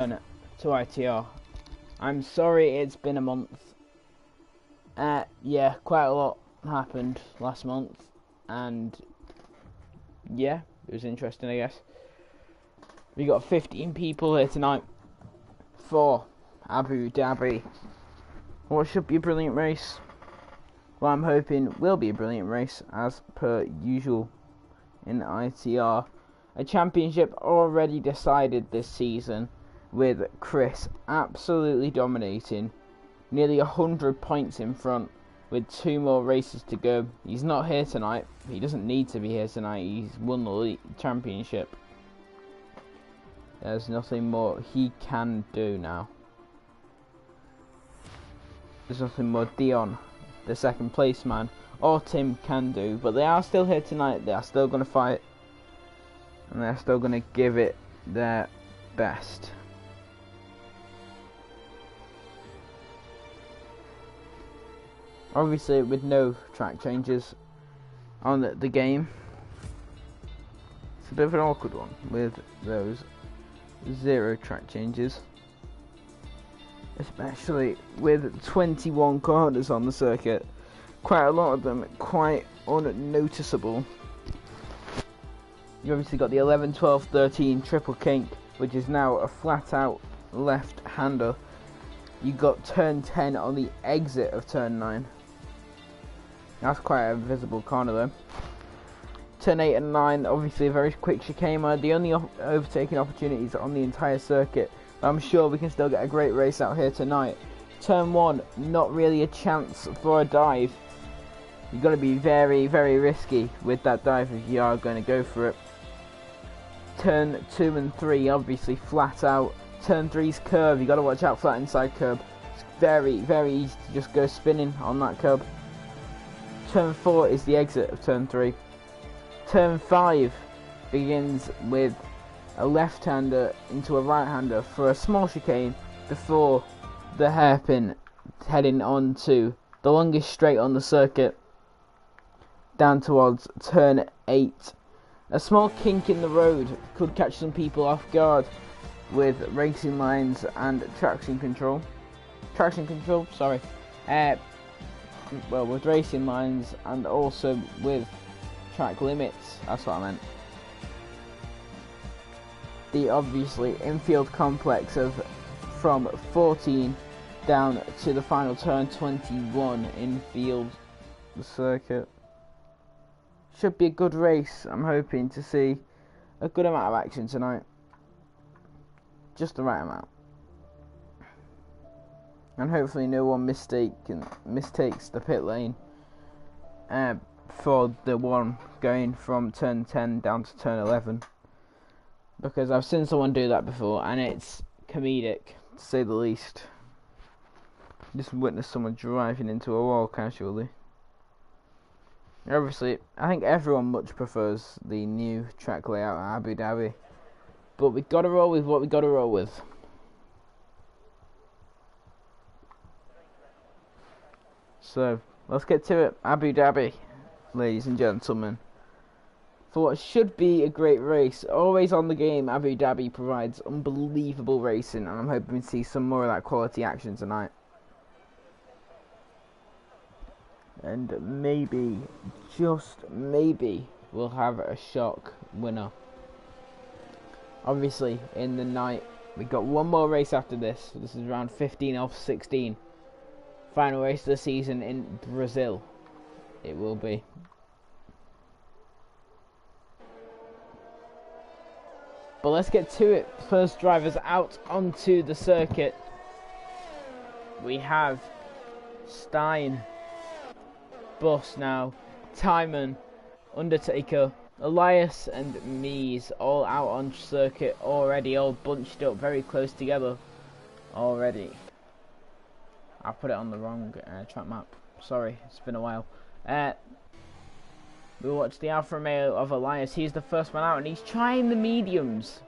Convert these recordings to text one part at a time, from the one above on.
To ITR. I'm sorry it's been a month. Yeah, quite a lot happened last month, and yeah, it was interesting, I guess. We got 15 people here tonight for Abu Dhabi. What should be a brilliant race? Well, I'm hoping will be a brilliant race, as per usual in ITR. A championship already decided this season, with Chris absolutely dominating, nearly 100 points in front, with 2 more races to go. He's not here tonight. He doesn't need to be here tonight. He's won the championship. There's nothing more he can do now. There's nothing more Dion, the second place man, or Tim can do. But they are still here tonight. They are still going to fight, and they're still going to give it their best. Obviously, with no track changes on the game, it's a bit of an awkward one with those 0 track changes, especially with 21 corners on the circuit. Quite a lot of them quite unnoticeable. You obviously got the 11, 12, 13 triple kink, which is now a flat out left-hander. You got turn 10 on the exit of turn 9. That's quite a visible corner though. Turn 8 and 9, obviously a very quick chicane. The only overtaking opportunities on the entire circuit. But I'm sure we can still get a great race out here tonight. Turn 1, not really a chance for a dive. You've got to be very, very risky with that dive if you are going to go for it. Turn 2 and 3, obviously flat out. Turn 3's curve, you got to watch out for that inside curb. It's very, very easy to just go spinning on that curb. Turn 4 is the exit of turn 3. Turn 5 begins with a left-hander into a right-hander for a small chicane before the hairpin, heading on to the longest straight on the circuit down towards turn 8. A small kink in the road could catch some people off guard with racing lines and traction control. Well, with racing lines and also with track limits, that's what I meant. The obviously infield complex of from 14 down to the final turn 21 infield the circuit. Should be a good race. I'm hoping to see a good amount of action tonight. Just the right amount. And hopefully no one mistakes the pit lane for the one going from turn 10 down to turn 11, because I've seen someone do that before and it's comedic to say the least. Just witnessed someone driving into a wall casually. Obviously, I think everyone much prefers the new track layout at Abu Dhabi, but we got to roll with what we got to roll with. So, let's get to it. Abu Dhabi, ladies and gentlemen. For what should be a great race, always on the game, Abu Dhabi provides unbelievable racing, and I'm hoping to see some more of that quality action tonight. And maybe, just maybe, we'll have a shock winner. Obviously, in the night, we got one more race after this. This is round 15 off 16. Final race of the season in Brazil. It will be. But let's get to it. First drivers out onto the circuit. We have Stein, Boss now, Timon, Undertaker, Elias and Mies all out on circuit already, all bunched up very close together already. I put it on the wrong track map. Sorry, it's been a while. We watched the Alfa Romeo of Elias. He's the first one out, and he's trying the mediums.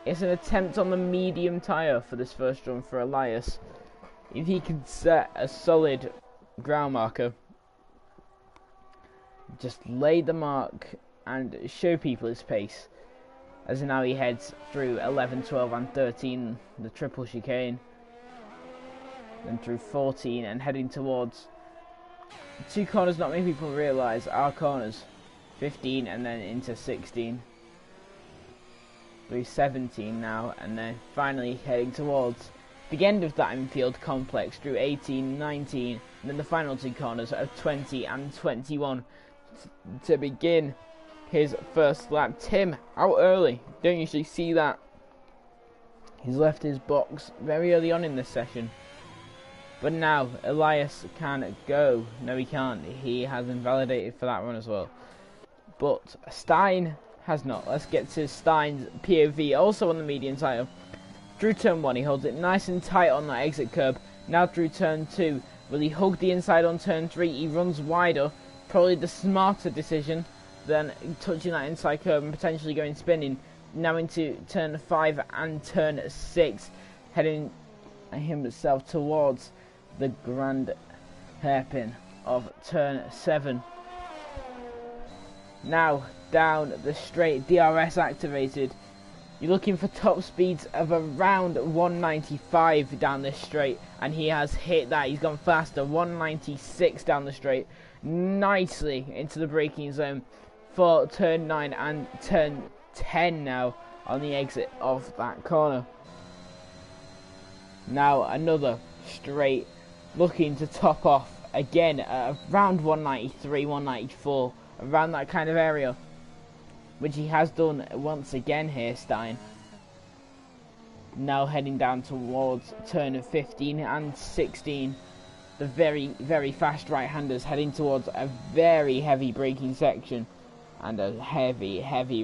It's an attempt on the medium tyre for this first run for Elias. If he can set a solid ground marker, just lay the mark and show people his pace, as now he heads through 11, 12 and 13, the triple chicane, then through 14 and heading towards two corners not many people realise are corners, 15 and then into 16, through 17 now, and then finally heading towards the end of that infield complex through 18, 19, and then the final two corners of 20 and 21 to begin his first lap. Tim out early, don't usually see that. He's left his box very early on in this session. But now Elias can go. No, he can't. He has invalidated for that one as well. But Stein has not. Let's get to Stein's POV, also on the medium tyre. Through turn 1, he holds it nice and tight on that exit curb. Now through turn 2, will he hug the inside on turn 3? He runs wider. Probably the smarter decision than touching that inside curb and potentially going spinning. Now into turn 5 and turn 6. Heading himself towards the grand hairpin of turn 7. Now down the straight, DRS activated. You're looking for top speeds of around 195 down this straight, and he has hit that. He's gone faster, 196 down the straight, nicely into the braking zone for turn 9 and turn 10 now on the exit of that corner. Now another straight, looking to top off again at around 193, 194, around that kind of area, which he has done once again here, Stein. Now heading down towards turn 15 and 16. The very, very fast right-handers heading towards a very heavy braking section. And a heavy, heavy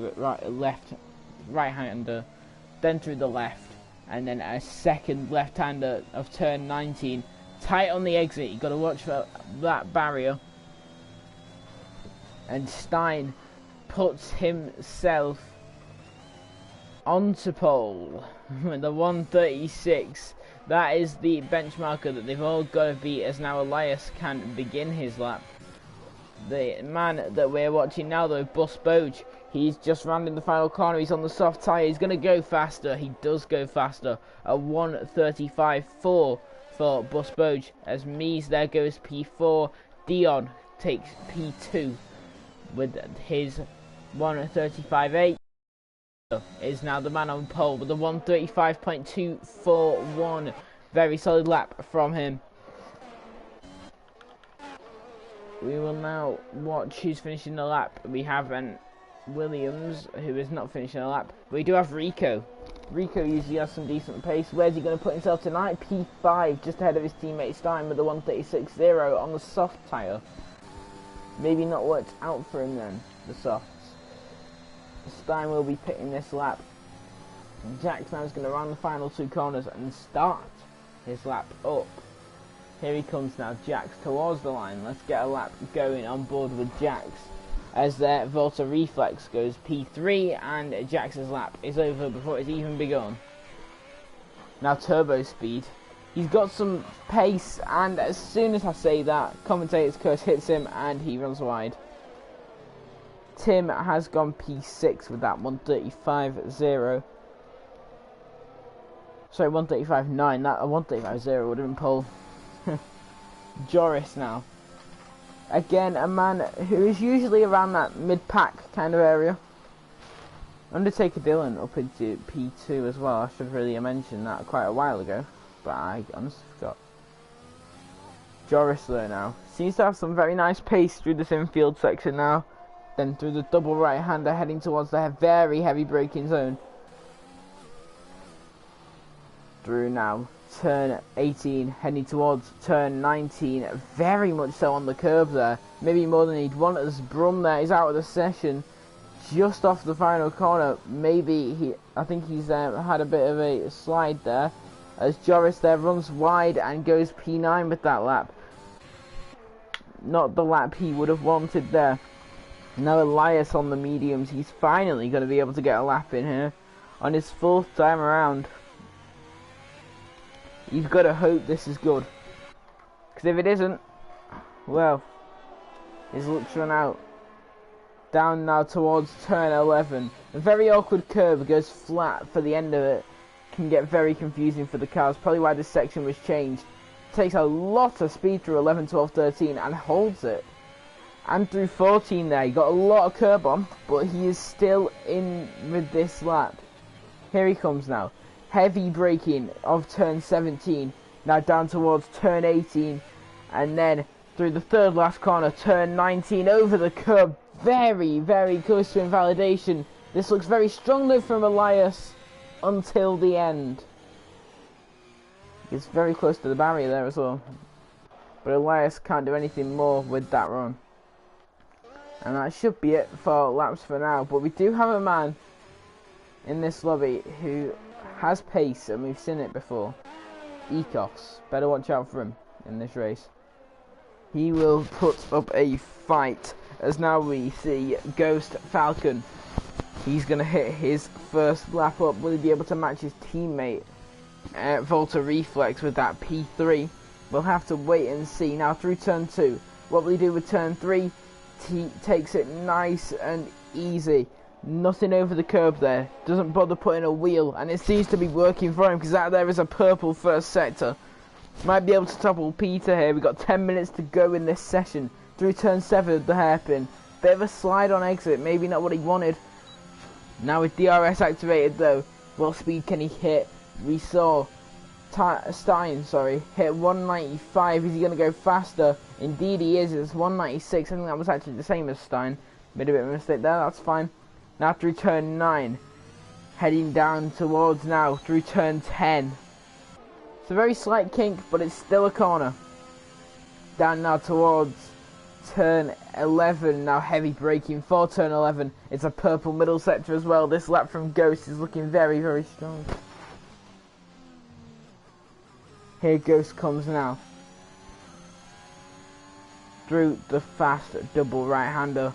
right-hander. Then through the left. And then a second left-hander of turn 19. Tight on the exit. You've got to watch for that barrier. And Stein puts himself onto pole with the 136. That is the benchmarker that they've all got to beat, as now Elias can begin his lap. The man that we're watching now though, Bus Boge, he's just rounding the final corner. He's on the soft tyre. He's going to go faster. He does go faster. A 135.4 for Bus Boge, as Mies there goes P4. Dion takes P2 with his 135.8. Is now the man on pole with a 135.241. Very solid lap from him. We will now watch who's finishing the lap. We have an Williams who is not finishing a lap. But we do have Rico. Rico usually has some decent pace. Where's he going to put himself tonight? P5, just ahead of his teammate Stein with the 136.0 on the soft tyre. Maybe not worked out for him then, the softs. Stein will be pitting this lap. Jax now is going to round the final two corners and start his lap up. Here he comes now, Jax towards the line. Let's get a lap going on board with Jax, as their Volta Reflex goes P3 and Jax's lap is over before it's even begun. Now turbo speed. He's got some pace, and as soon as I say that, commentator's curse hits him and he runs wide. Tim has gone P6 with that 135.0. Sorry, 135.9. That a 135.0 would have been pole. Joris now. Again, a man who is usually around that mid-pack kind of area. Undertaker Dylan up into P2 as well. I should really have mentioned that quite a while ago, but I honestly forgot. Joris there now. Seems to have some very nice pace through this infield section now. Then through the double right-hander heading towards the very heavy braking zone. Through now turn 18 heading towards turn 19. Very much so on the curb there. Maybe more than he'd want, as Brum there is out of the session. Just off the final corner. Maybe I think he's had a bit of a slide there. As Joris there runs wide and goes P9 with that lap. Not the lap he would have wanted there. Now Elias on the mediums, he's finally going to be able to get a lap in here on his 4th time around. You've got to hope this is good, because if it isn't, well, his luck's run out. Down now towards turn 11. A very awkward curve. It goes flat for the end of it. Can get very confusing for the cars. Probably why this section was changed. Takes a lot of speed through 11, 12, 13 and holds it. And through 14 there. He got a lot of curb on, but he is still in with this lap. Here he comes now. Heavy braking of turn 17. Now down towards turn 18. And then through the third last corner, turn 19 over the curb. Very, very close to invalidation. This looks very strong though from Elias until the end. It's very close to the barrier there as well. But Elias can't do anything more with that run. And that should be it for laps for now. But we do have a man in this lobby who has pace, and we've seen it before. Ecos. Better watch out for him in this race. He will put up a fight. As now we see Ghost Falcon. He's going to hit his first lap up. Will he be able to match his teammate Volta Reflex with that P3? We'll have to wait and see. Now through turn 2. What will he do with turn 3? He takes it nice and easy. Nothing over the curb there. Doesn't bother putting a wheel. And it seems to be working for him because that there is a purple first sector. Might be able to topple Peter here. We've got 10 minutes to go in this session. Through turn 7, the hairpin. Bit of a slide on exit. Maybe not what he wanted. Now with DRS activated though, what speed can he hit? We saw Stein, hit 195. Is he going to go faster? Indeed he is. It's 196. I think that was actually the same as Stein. Made a bit of a mistake there. That's fine. Now through turn 9. Heading down towards now through turn 10. It's a very slight kink, but it's still a corner. Down now towards turn 11. Now heavy braking for turn 11. It's a purple middle sector as well. This lap from Ghost is looking very, very strong. Here Ghost comes now. Through the fast double right-hander.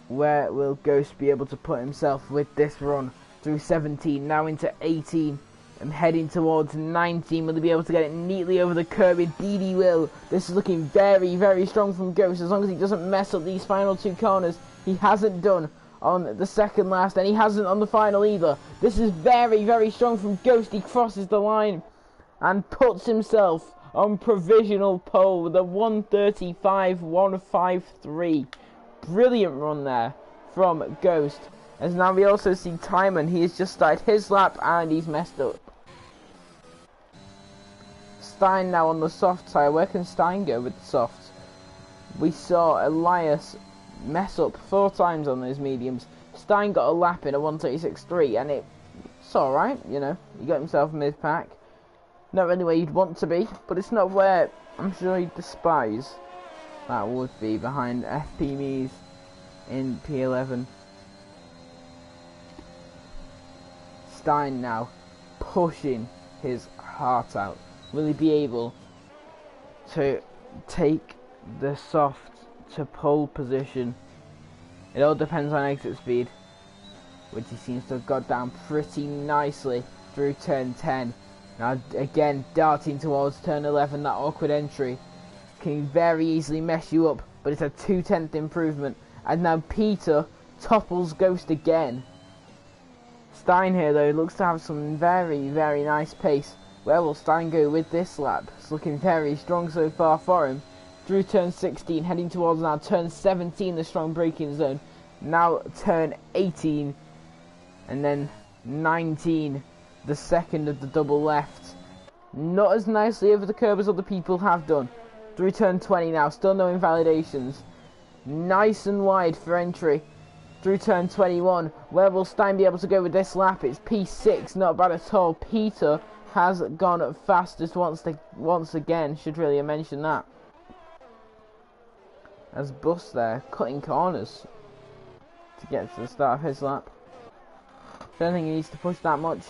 Where will Ghost be able to put himself with this run? Through 17, now into 18. And heading towards 19. Will he be able to get it neatly over the curb? Indeed he will. This is looking very, very strong from Ghost. As long as he doesn't mess up these final two corners. He hasn't done on the second last. And he hasn't on the final either. This is very, very strong from Ghost. He crosses the line. And puts himself on provisional pole with a 1:35.153. Brilliant run there from Ghost. As now we also see Timon. He has just started his lap and he's messed up. Stein now on the soft tyre. Where can Stein go with the soft? We saw Elias mess up 4 times on those mediums. Stein got a lap in a 1:36.3 and it's alright, you know. He got himself mid-pack. Not really where you'd want to be, but it's not where I'm sure you'd despise. That would be behind FP Mees in P11. Stein now pushing his heart out. Will he be able to take the soft to pole position? It all depends on exit speed, which he seems to have got down pretty nicely through turn 10. Now again darting towards turn 11, that awkward entry can very easily mess you up, but it's a 2/10 improvement. And now Peter topples Ghost again. Stein here though looks to have some very, very nice pace. Where will Stein go with this lap? It's looking very strong so far for him. Through turn 16, heading towards now turn 17, the strong braking zone. Now turn 18, and then 19, the second of the double left. Not as nicely over the curb as other people have done. Through turn 20 now, still no invalidations. Nice and wide for entry. Through turn 21, where will Stein be able to go with this lap? It's P6, not bad at all. Peter has gone fastest once again, should really mention that. As Bus there, cutting corners to get to the start of his lap. Don't think he needs to push that much.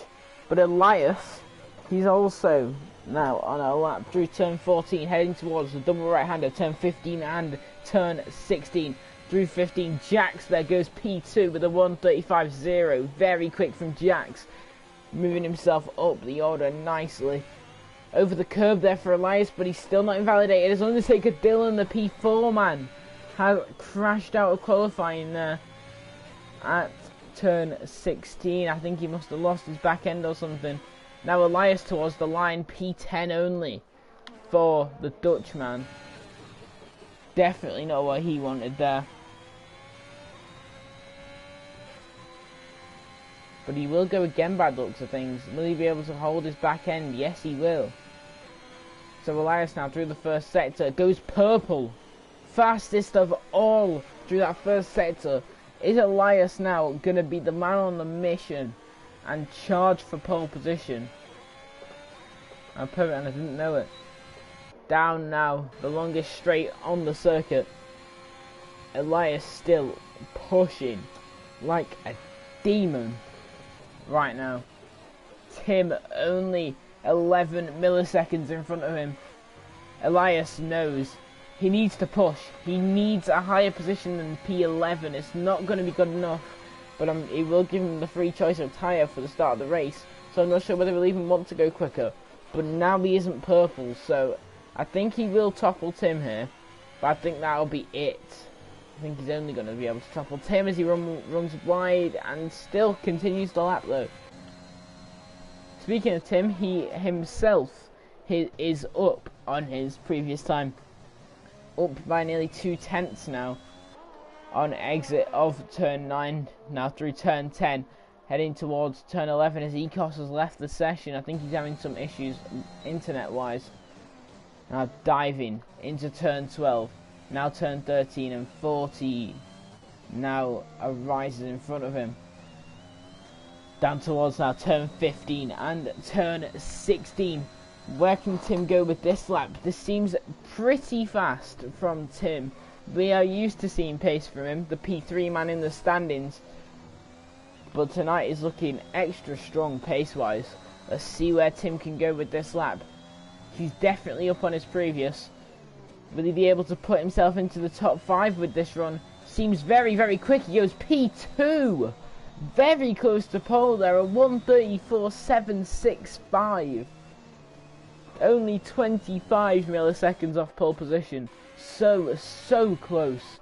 But Elias, he's also now on a lap through turn 14, heading towards the double right-hander, turn 15 and turn 16. Through 15, Jax there goes P2 with a 1:35.0. Very quick from Jax, moving himself up the order nicely. Over the curb there for Elias, but he's still not invalidated. It's Undertaker Dylan, the P4 man. has crashed out of qualifying there at turn 16. I think he must have lost his back end or something. Now Elias towards the line, P10 only for the Dutchman. Definitely not what he wanted there. But he will go again by the looks of things. Will he be able to hold his back end? Yes, he will. So Elias now through the first sector goes purple. Fastest of all through that first sector. Is Elias now going to be the man on the mission and charge for pole position? I'm perfect and I didn't know it. Down now, the longest straight on the circuit. Elias still pushing like a demon right now. Tim only 11 milliseconds in front of him. Elias knows he needs to push. He needs a higher position than P11. It's not going to be good enough, but he will give him the free choice of tyre for the start of the race. So I'm not sure whether he'll even want to go quicker. But now he isn't purple, so I think he will topple Tim here. But I think that'll be it. I think he's only going to be able to topple Tim as he runs wide and still continues the lap though. Speaking of Tim, he himself is up on his previous time. Up by nearly 2/10 now on exit of turn 9, now through turn 10, heading towards turn 11 as Ecos has left the session. I think he's having some issues internet wise. Now diving into turn 12, now turn 13 and 14 now arises in front of him. Down towards now turn 15 and turn 16. Where can Tim go with this lap? This seems pretty fast from Tim. We are used to seeing pace from him, the P3 man in the standings. But tonight is looking extra strong pace-wise. Let's see where Tim can go with this lap. He's definitely up on his previous. Will he be able to put himself into the top 5 with this run? Seems very, very quick. He goes P2. Very close to pole there, a 1:34.765. Only 25 milliseconds off pole position. So close.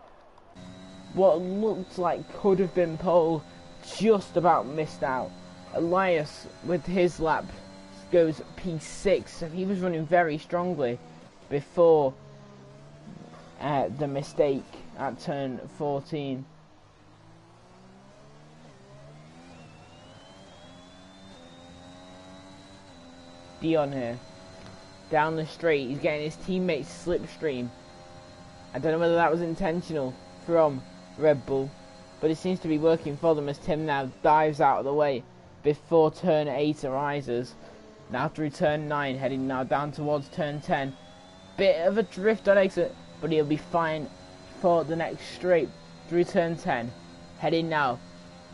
What looked like could have been pole, just about missed out. Elias, with his lap, goes P6, so he was running very strongly before the mistake at turn 14. Dion here, down the straight, he's getting his teammates slipstream. I don't know whether that was intentional from Red Bull, but it seems to be working for them as Tim now dives out of the way before turn 8 arises. Now through turn 9, heading now down towards turn 10. Bit of a drift on exit, but he'll be fine for the next straight through turn 10. Heading now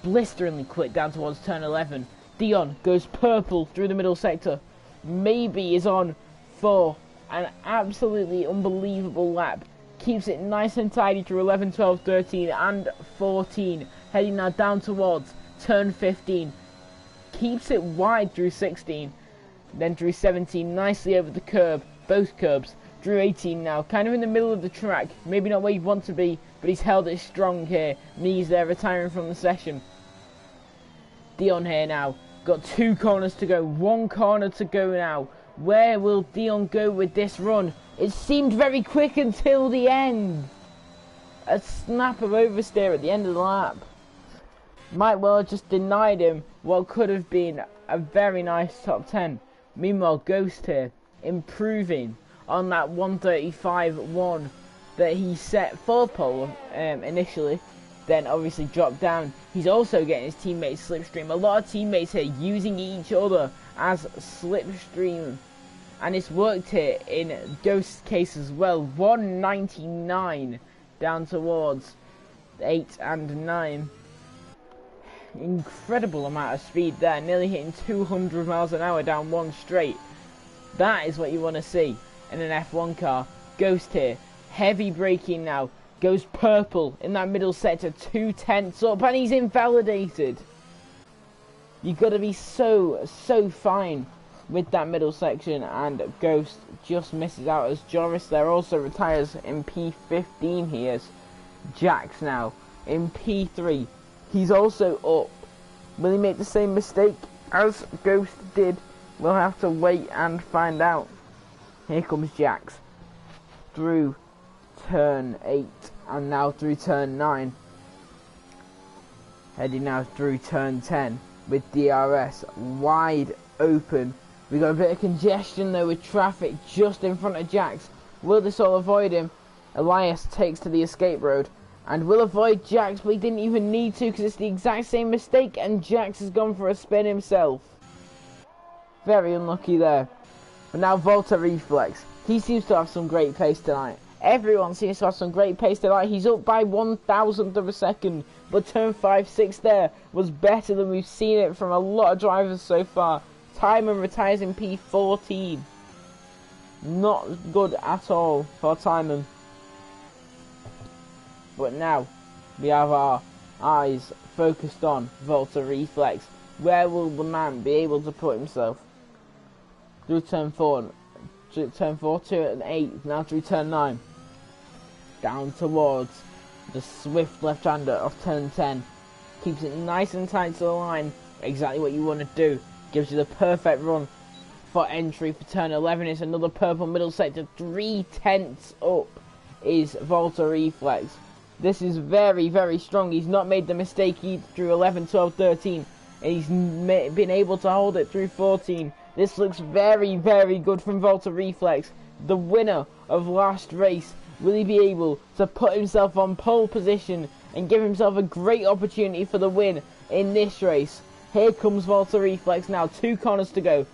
blisteringly quick down towards turn 11. Dion goes purple through the middle sector. Maybe is on for an absolutely unbelievable lap. Keeps it nice and tidy through 11, 12, 13 and 14. Heading now down towards turn 15. Keeps it wide through 16. Then through 17 nicely over the curb. Both curbs. Through 18 now. Kind of in the middle of the track. Maybe not where you want to be. But he's held it strong here. Knees there retiring from the session. Dion here now. Got 2 corners to go. 1 corner to go now. Where will Dion go with this run? It seemed very quick until the end. A snap of oversteer at the end of the lap. Might well have just denied him what could have been a very nice top 10. Meanwhile, Ghost here, improving on that 1:35.1 that he set for pole initially. Then obviously dropped down. He's also getting his teammates slipstream. A lot of teammates here using each other as slipstream. And it's worked here in Ghost's case as well. 1:99 down towards 8 and 9. Incredible amount of speed there. Nearly hitting 200 miles an hour down one straight. That is what you want to see in an F1 car. Ghost here. Heavy braking now. Goes purple in that middle sector, 2/10 up, and he's invalidated. You've got to be so fine with that middle section, and Ghost just misses out as Joris there also retires in P15 he is. Jax now in P3. He's also up. Will he make the same mistake as Ghost did? We'll have to wait and find out. Here comes Jax through turn 8 and now through turn 9. Heading now through turn 10 with DRS wide open. We got a bit of congestion though with traffic just in front of Jax. Will this all avoid him? Elias takes to the escape road and will avoid Jax, but he didn't even need to because it's the exact same mistake and Jax has gone for a spin himself. Very unlucky there. But now Volta Reflex. He seems to have some great pace tonight. Everyone seems to have some great pace tonight. He's up by 1,000th of a second. But turn 5-6 there was better than we've seen it from a lot of drivers so far. Timon retires in P14. Not good at all for Timon. But now we have our eyes focused on Volta Reflex. Where will the man be able to put himself? Through turn 4, 2 and 8, now through turn 9. Down towards the swift left-hander of turn 10. Keeps it nice and tight to the line. Exactly what you want to do. Gives you the perfect run for entry for turn 11. It's another purple middle sector. 3/10 up is Volta Reflex. This is very, very strong. He's not made the mistake he through 11, 12, 13. And he's been able to hold it through 14. This looks very, very good from Volta Reflex. The winner of last race. Will he be able to put himself on pole position and give himself a great opportunity for the win in this race? Here comes Volta Reflex now. 2 corners to go.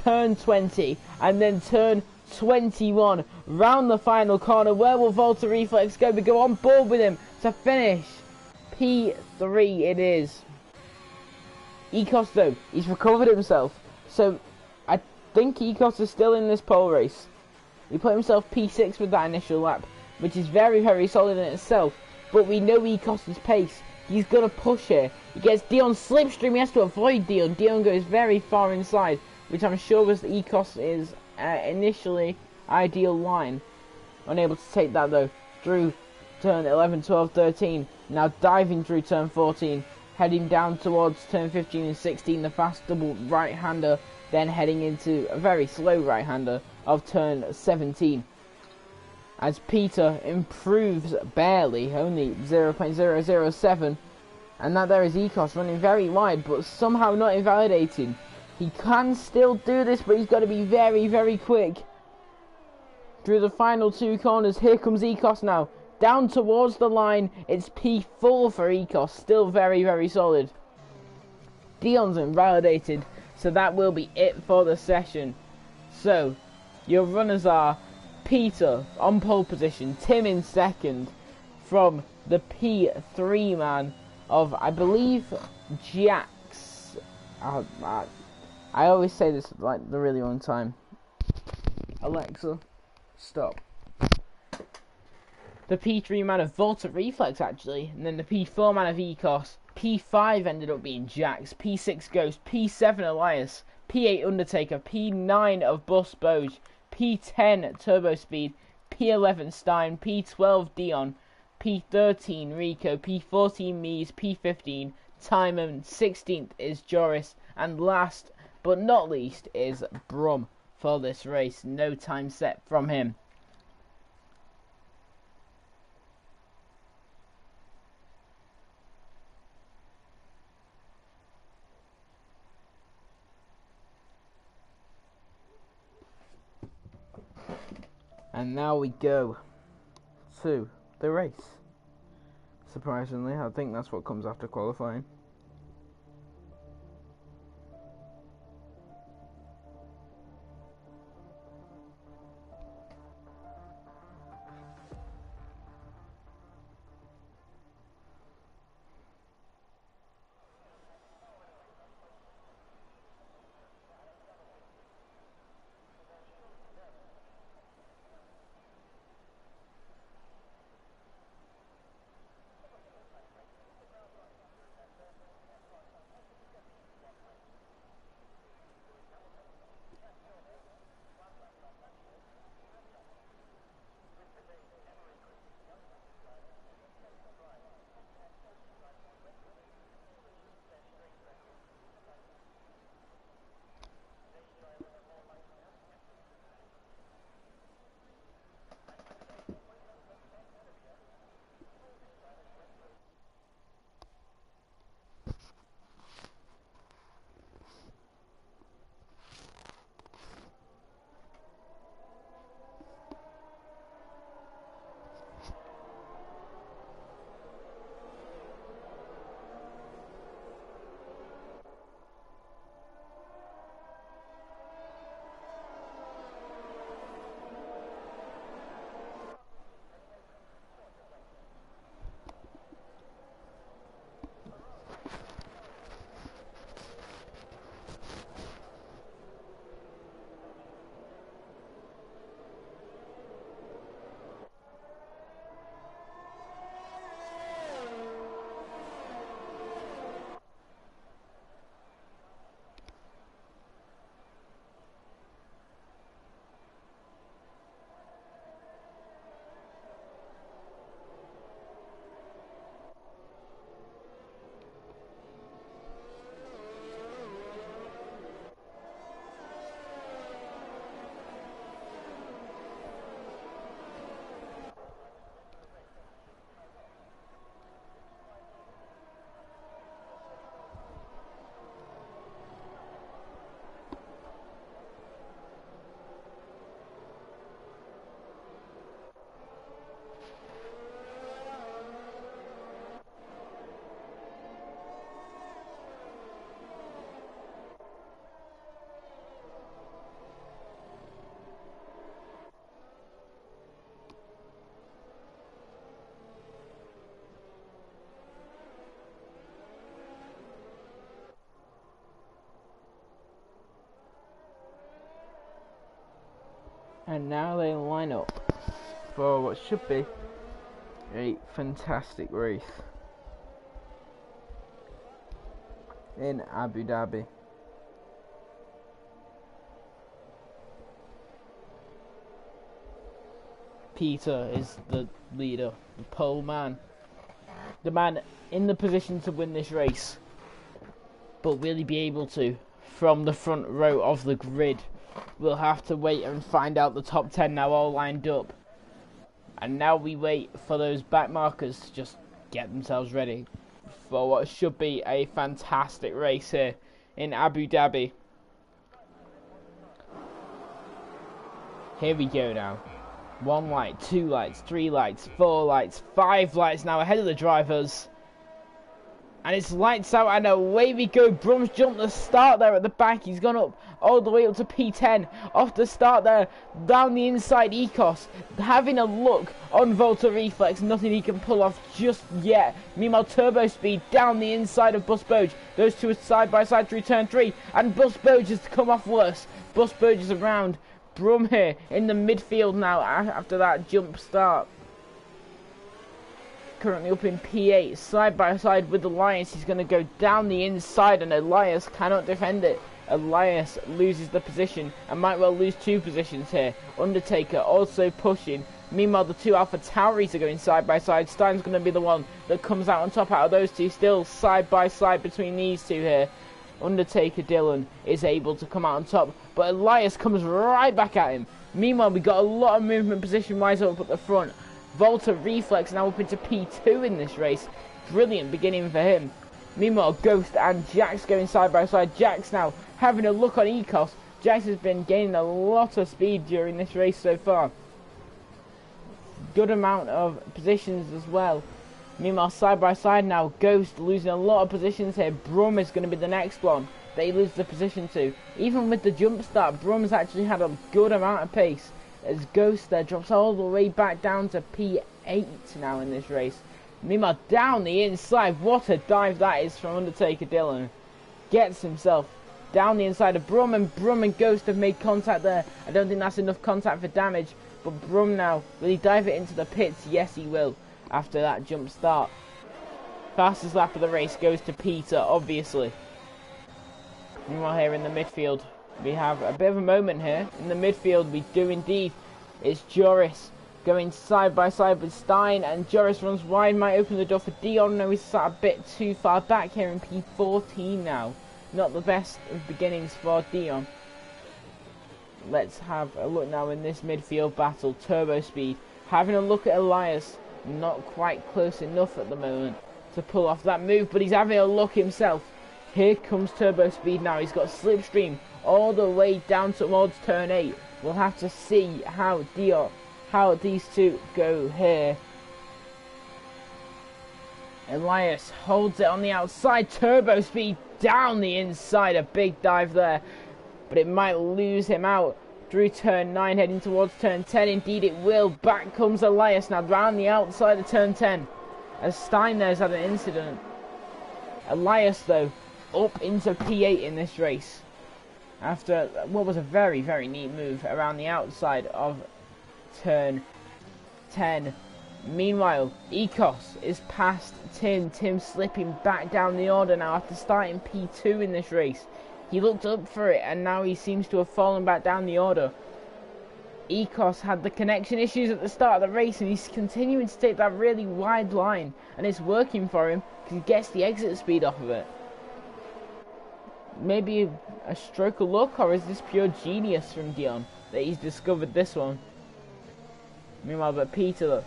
Turn 20 and then turn 21. Round the final corner. Where will Volta Reflex go? We go on board with him to finish. P3 it is. Ecos though, he's recovered himself. So I think Ecos is still in this pole race. He put himself P6 with that initial lap, which is very, very solid in itself. But we know Ecos' pace. He's going to push here. He gets Dion slipstream. He has to avoid Dion. Dion goes very far inside, which I'm sure was Ecos' initially ideal line. Unable to take that though. Through turn 11, 12, 13. Now diving through turn 14. Heading down towards turn 15 and 16. The fast double right-hander. Then heading into a very slow right-hander of turn 17. As Peter improves barely, only 0.007. And that there is Ecos running very wide, but somehow not invalidating. He can still do this, but he's got to be very, very quick. Through the final 2 corners, here comes Ecos now. Down towards the line, it's P4 for Ecos, still very, very solid. Dion's invalidated, so that will be it for the session. So, your runners are Peter on pole position, Tim in second, from the P3 man of, I believe, Jax. I always say this like the really long time. Alexa, stop. The P3 man of Volta Reflex actually, and then the P4 man of Ecos. P5 ended up being Jax, P6 Ghost, P7 Elias, P8 Undertaker, P9 of Bus Boge, P10 Turbo Speed, P11 Stein, P12 Dion, P13 Rico, P14 Mies, P15 Timon, 16th is Joris, and last but not least is Brum for this race. No time set from him. And now we go to the race. Surprisingly, I think that's what comes after qualifying. And now they line up for what should be a fantastic race in Abu Dhabi. Peter is the leader, the pole man, the man in the position to win this race, but will he be able to from the front row of the grid? We'll have to wait and find out. The top 10 now all lined up, and now we wait for those back markers to just get themselves ready for what should be a fantastic race here in Abu Dhabi. Here we go now. 1 light, 2 lights, 3 lights, 4 lights, 5 lights now ahead of the drivers. And it's lights out and away we go. Brum's jumped the start there at the back. He's gone up all the way up to P10. Off the start there, down the inside, Ecos having a look on Volta Reflex. Nothing he can pull off just yet. Meanwhile, Turbo Speed down the inside of Bus Boge. Those two are side by side through turn 3. And Bus Boge has come off worse. Bus Boge is around. Brum here in the midfield now after that jump start. Currently up in P8, side by side with Elias. He's going to go down the inside and Elias cannot defend it. Elias loses the position and might well lose 2 positions here. Undertaker also pushing. Meanwhile, the 2 Alpha Tauris are going side by side. Stein's going to be the one that comes out on top out of those 2. Still side by side between these 2 here. Undertaker Dylan is able to come out on top, but Elias comes right back at him. Meanwhile, we got a lot of movement position-wise up at the front. Volta Reflex now up into P2 in this race. Brilliant beginning for him. Meanwhile, Ghost and Jax going side by side. Jax now having a look on Ecos. Jax has been gaining a lot of speed during this race so far. Good amount of positions as well. Meanwhile, side by side now, Ghost losing a lot of positions here. Brum is going to be the next one that he loses the position to. Even with the jump start, Brum's actually had a good amount of pace. As Ghost there drops all the way back down to P8 now in this race. Meanwhile, down the inside, what a dive that is from Undertaker Dylan. Gets himself down the inside of Brum, and Ghost have made contact there. I don't think that's enough contact for damage, but Brum now, will he dive it into the pits? Yes, he will. After that jump start. Fastest lap of the race goes to Peter, obviously. Meanwhile, here in the midfield, we have a bit of a moment here. In the midfield, we do indeed. It's Joris going side by side with Stein, and Joris runs wide, might open the door for Dion. No, he's sat a bit too far back here in P14 now. Not the best of beginnings for Dion. Let's have a look now in this midfield battle. Turbo Speed having a look at Elias. Not quite close enough at the moment to pull off that move, but he's having a look himself. Here comes Turbo Speed now. He's got Slipstream all the way down towards turn 8. We'll have to see how these 2 go here. Elias holds it on the outside. Turbo Speed down the inside. A big dive there, but it might lose him out. Through turn 9, heading towards turn 10. Indeed it will. Back comes Elias now round the outside of turn 10. As Stein there's had an incident. Elias though up into P8 in this race. After what was a very, very neat move around the outside of turn 10. Meanwhile, Ecos is past Tim. Tim slipping back down the order now after starting P2 in this race. He looked up for it and now he seems to have fallen back down the order. Ecos had the connection issues at the start of the race and he's continuing to take that really wide line, and it's working for him because he gets the exit speed off of it. Maybe a stroke of luck, or is this pure genius from Dion that he's discovered this one? Meanwhile, but Peter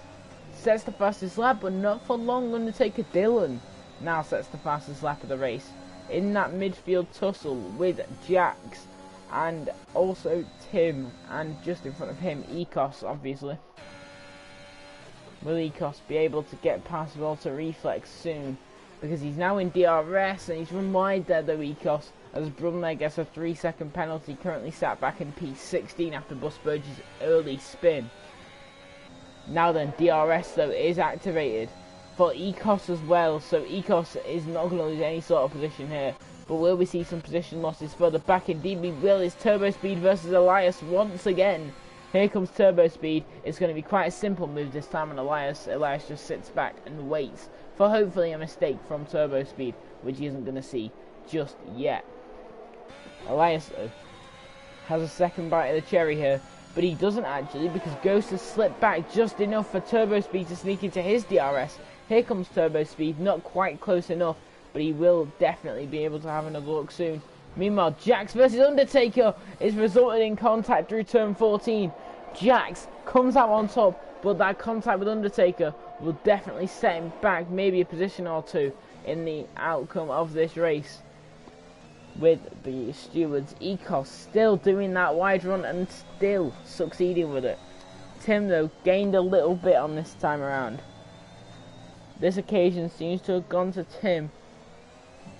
sets the fastest lap, but not for long. Undertaker Dylan now sets the fastest lap of the race. In that midfield tussle with Jax and also Tim, and just in front of him Ecos, obviously. Will Ecos be able to get past Volta Reflex soon? Because he's now in DRS and he's run wide there though, Ecos, as Brumler gets a 3-second penalty, currently sat back in P16 after Bus Boge's early spin. Now then, DRS though is activated for Ecos as well, so Ecos is not going to lose any sort of position here. But will we see some position losses further back? Indeed we will. It's Turbo Speed versus Elias once again. Here comes Turbo Speed. It's going to be quite a simple move this time on Elias. Elias just sits back and waits for hopefully a mistake from Turbo Speed, which he isn't going to see just yet. Elias has a second bite of the cherry here, but he doesn't actually, because Ghost has slipped back just enough for Turbo Speed to sneak into his DRS. Here comes Turbo Speed, not quite close enough, but he will definitely be able to have another look soon. Meanwhile, Jax versus Undertaker is resulting in contact through turn 14. Jax comes out on top, but that contact with Undertaker will definitely set him back maybe a position or two in the outcome of this race. With the stewards, Ecos still doing that wide run and still succeeding with it. Tim, though, gained a little bit on this time around. This occasion seems to have gone to Tim,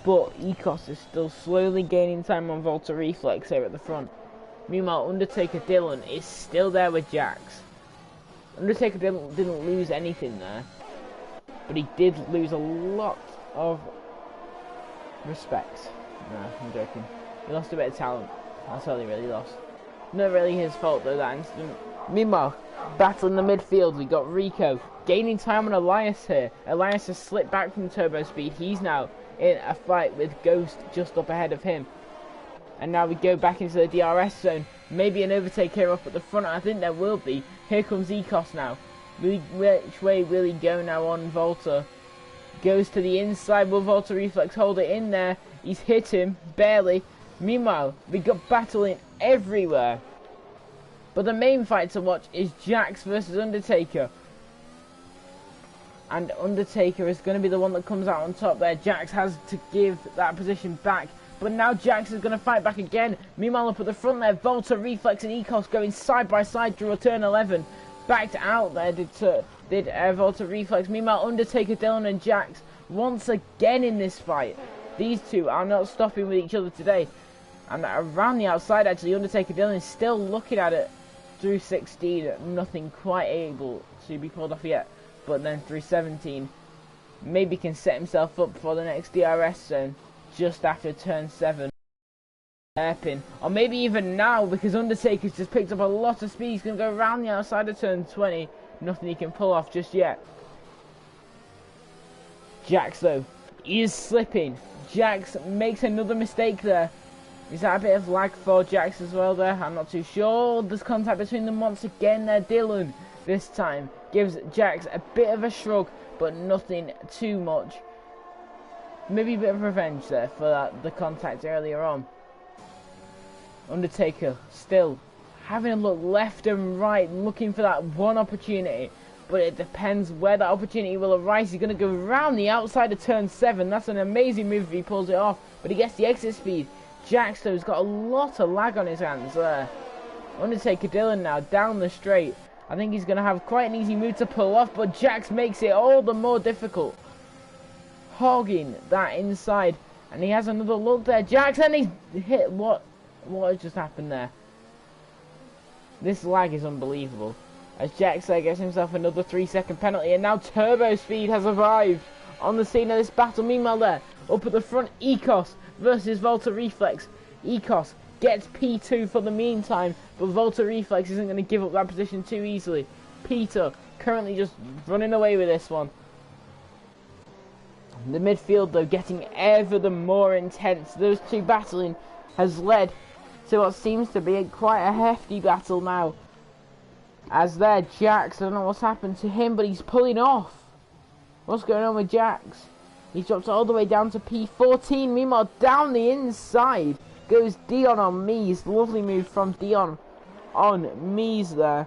but Ecos is still slowly gaining time on Volta Reflex here at the front. Meanwhile, Undertaker Dylan is still there with Jax. Undertaker didn't lose anything there, but he did lose a lot of respect. Nah, I'm joking. He lost a bit of talent. That's all he really lost. Not really his fault though, that incident. Meanwhile, battle in the midfield, we got Rico gaining time on Elias here. Elias has slipped back from Turbo Speed. He's now in a fight with Ghost just up ahead of him. And now we go back into the DRS zone. Maybe an overtake here up at the front. I think there will be. Here comes Ecos now. Which way will he go now on Volta? Goes to the inside. Will Volta Reflex hold it in there? He's hit him, barely. Meanwhile, we got battling everywhere. But the main fight to watch is Jax versus Undertaker. And Undertaker is going to be the one that comes out on top there. Jax has to give that position back. But now Jax is going to fight back again. Meanwhile, up at the front there, Volta Reflex and Ecos going side by side through a turn 11. Backed out there did Volta Reflex. Meanwhile, Undertaker, Dylan and Jax once again in this fight. These two are not stopping with each other today. And around the outside, actually, Undertaker Dylan is still looking at it through 16. Nothing quite able to be pulled off yet. But then through 17, maybe can set himself up for the next DRS zone just after turn 7. Hairpin. Or maybe even now, because Undertaker's just picked up a lot of speed. He's going to go around the outside of turn 20. Nothing he can pull off just yet. Jax, though, is slipping. Jax makes another mistake there. Is that a bit of lag for Jax as well there? I'm not too sure. There's contact between them once again there. Dylan this time gives Jax a bit of a shrug, but nothing too much. Maybe a bit of revenge there for the contact earlier on. Undertaker still having a look left and right, looking for that one opportunity. But it depends where that opportunity will arise. He's going to go around the outside of turn 7. That's an amazing move if he pulls it off. But he gets the exit speed. Jax, though, has got a lot of lag on his hands there. Undertaker Dylan now down the straight. I think he's going to have quite an easy move to pull off. But Jax makes it all the more difficult. Hogging that inside. And he has another look there. Jax, and he's hit. What has just happened there? This lag is unbelievable. As Jax gets himself another 3-second penalty, and now Turbo Speed has arrived on the scene of this battle. Meanwhile there, up at the front, Ecos versus Volta Reflex. Ecos gets P2 for the meantime, but Volta Reflex isn't going to give up that position too easily. Peter currently just running away with this one. The midfield, though, getting ever the more intense. Those two battling has led to what seems to be quite a hefty battle now. As there, Jax, I don't know what's happened to him, but he's pulling off. What's going on with Jax? He's dropped all the way down to P14. Meanwhile, down the inside goes Dion on Mies. Lovely move from Dion on Mies there.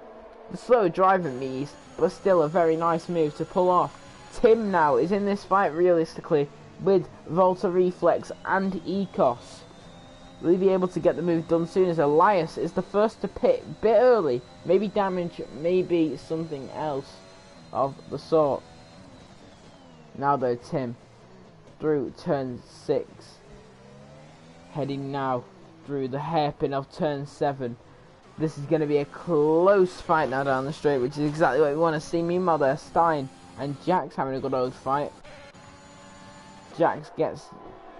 The slow driving Mies, but still a very nice move to pull off. Tim now is in this fight realistically with Volta Reflex and Ecos. Will he be able to get the move done soon, as Elias is the first to pit a bit early? Maybe damage, maybe something else of the sort. Now though, Tim through turn 6. Heading now through the hairpin of turn 7. This is going to be a close fight now down the straight, which is exactly what we want to see. Meanwhile there, Stein and Jax having a good old fight. Jax gets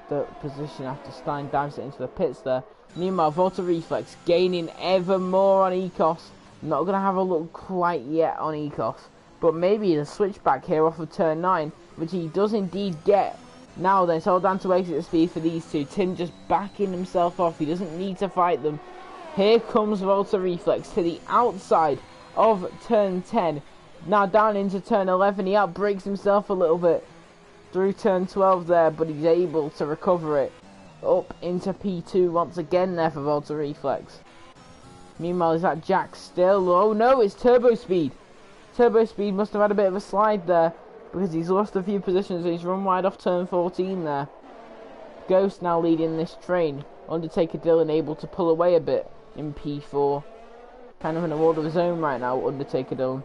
the position after Stein dives it into the pits there. Meanwhile, Volta Reflex gaining ever more on Ecos Not going to have a look quite yet on Ecos. But maybe the switchback here off of turn 9, which he does indeed get. Now then, it's all down to exit speed for these two. Tim just backing himself off. He doesn't need to fight them. Here comes Volta Reflex to the outside of turn 10. Now down into turn 11. He outbrakes himself a little bit through turn 12 there, but he's able to recover it. Up into P2 once again there for Volta Reflex. Meanwhile, is that Jack still? Oh no, it's Turbo Speed. Turbo Speed must have had a bit of a slide there because he's lost a few positions. He's run wide off turn 14 there. Ghost now leading this train. Undertaker Dylan able to pull away a bit in P4. Kind of in a world of his own right now, Undertaker Dylan.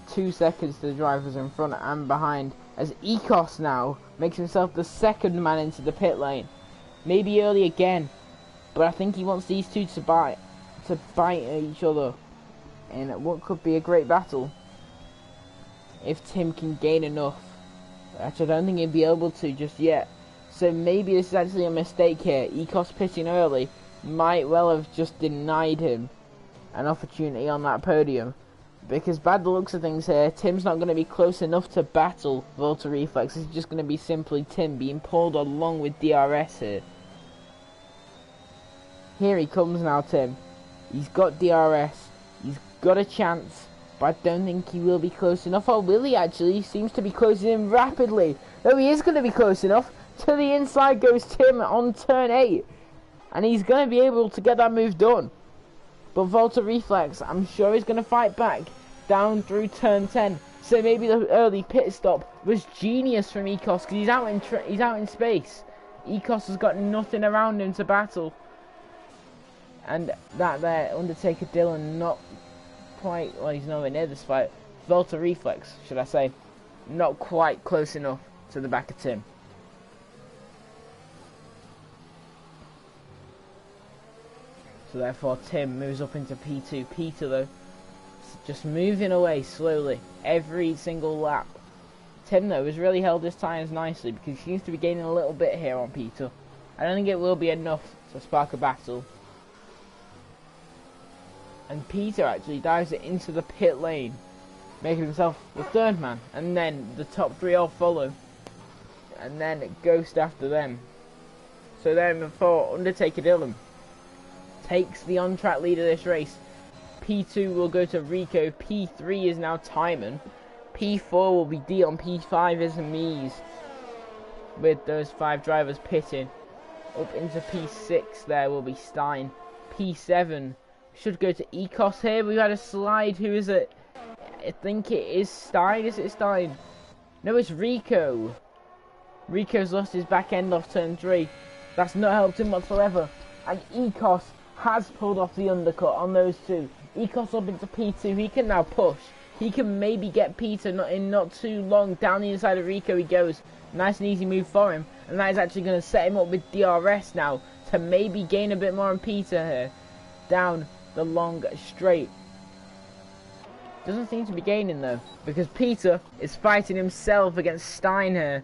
2 seconds to the drivers in front and behind as Ecos now makes himself the second man into the pit lane. Maybe early again, but I think he wants these two to bite at each other in what could be a great battle if Tim can gain enough. Actually, I don't think he'd be able to just yet. So maybe this is actually a mistake here. Ecos pitting early might well have just denied him an opportunity on that podium. Because bad the looks of things here, Tim's not going to be close enough to battle Volta Reflex. It's just going to be simply Tim being pulled along with DRS here. Here he comes now, Tim. He's got DRS. He's got a chance. But I don't think he will be close enough. Or will he actually? He seems to be closing in rapidly. No, he is going to be close enough. To the inside goes Tim on turn 8. And he's going to be able to get that move done. But Volta Reflex, I'm sure he's going to fight back down through turn 10. So maybe the early pit stop was genius from Ecos because he's out in space. Ecos has got nothing around him to battle. And that there, Undertaker Dylan not quite, well, he's nowhere near this fight. Volta Reflex, should I say, not quite close enough to the back of Tim. So therefore Tim moves up into P2. Peter though, just moving away slowly every single lap. Tim though has really held his tyres nicely because he seems to be gaining a little bit here on Peter. I don't think it will be enough to spark a battle. And Peter actually dives it into the pit lane, making himself the third man. And then the top three all follow. And then Ghost after them. So then before Undertaker Dylan takes the on-track lead of this race, P2 will go to Rico, P3 is now Timon, P4 will be Dion, P5 is Mies, with those 5 drivers pitting. Up into P6 there will be Stein, P7 should go to Ecos here. We've had a slide. Who is it? I think it is Stein. Is it Stein? No, it's Rico. Rico's lost his back end off turn 3. That's not helped him whatsoever. And Ecos has pulled off the undercut on those two. Ecos up into P2. He can now push. He can maybe get Peter not too long. Down the inside of Rico he goes. Nice and easy move for him. And that is actually going to set him up with DRS now to maybe gain a bit more on Peter here. Down the long straight. Doesn't seem to be gaining though, because Peter is fighting himself against Stein here,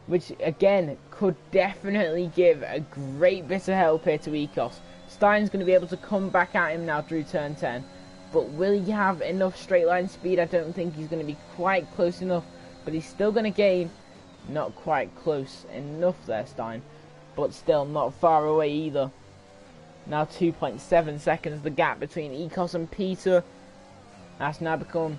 which again could definitely give a great bit of help here to Ecos. Stein's going to be able to come back at him now through turn 10, but will he have enough straight line speed? I don't think he's going to be quite close enough, but he's still going to gain. Not quite close enough there, Stein, but still not far away either. Now 2.7 seconds the gap between Ecos and Peter. That's now become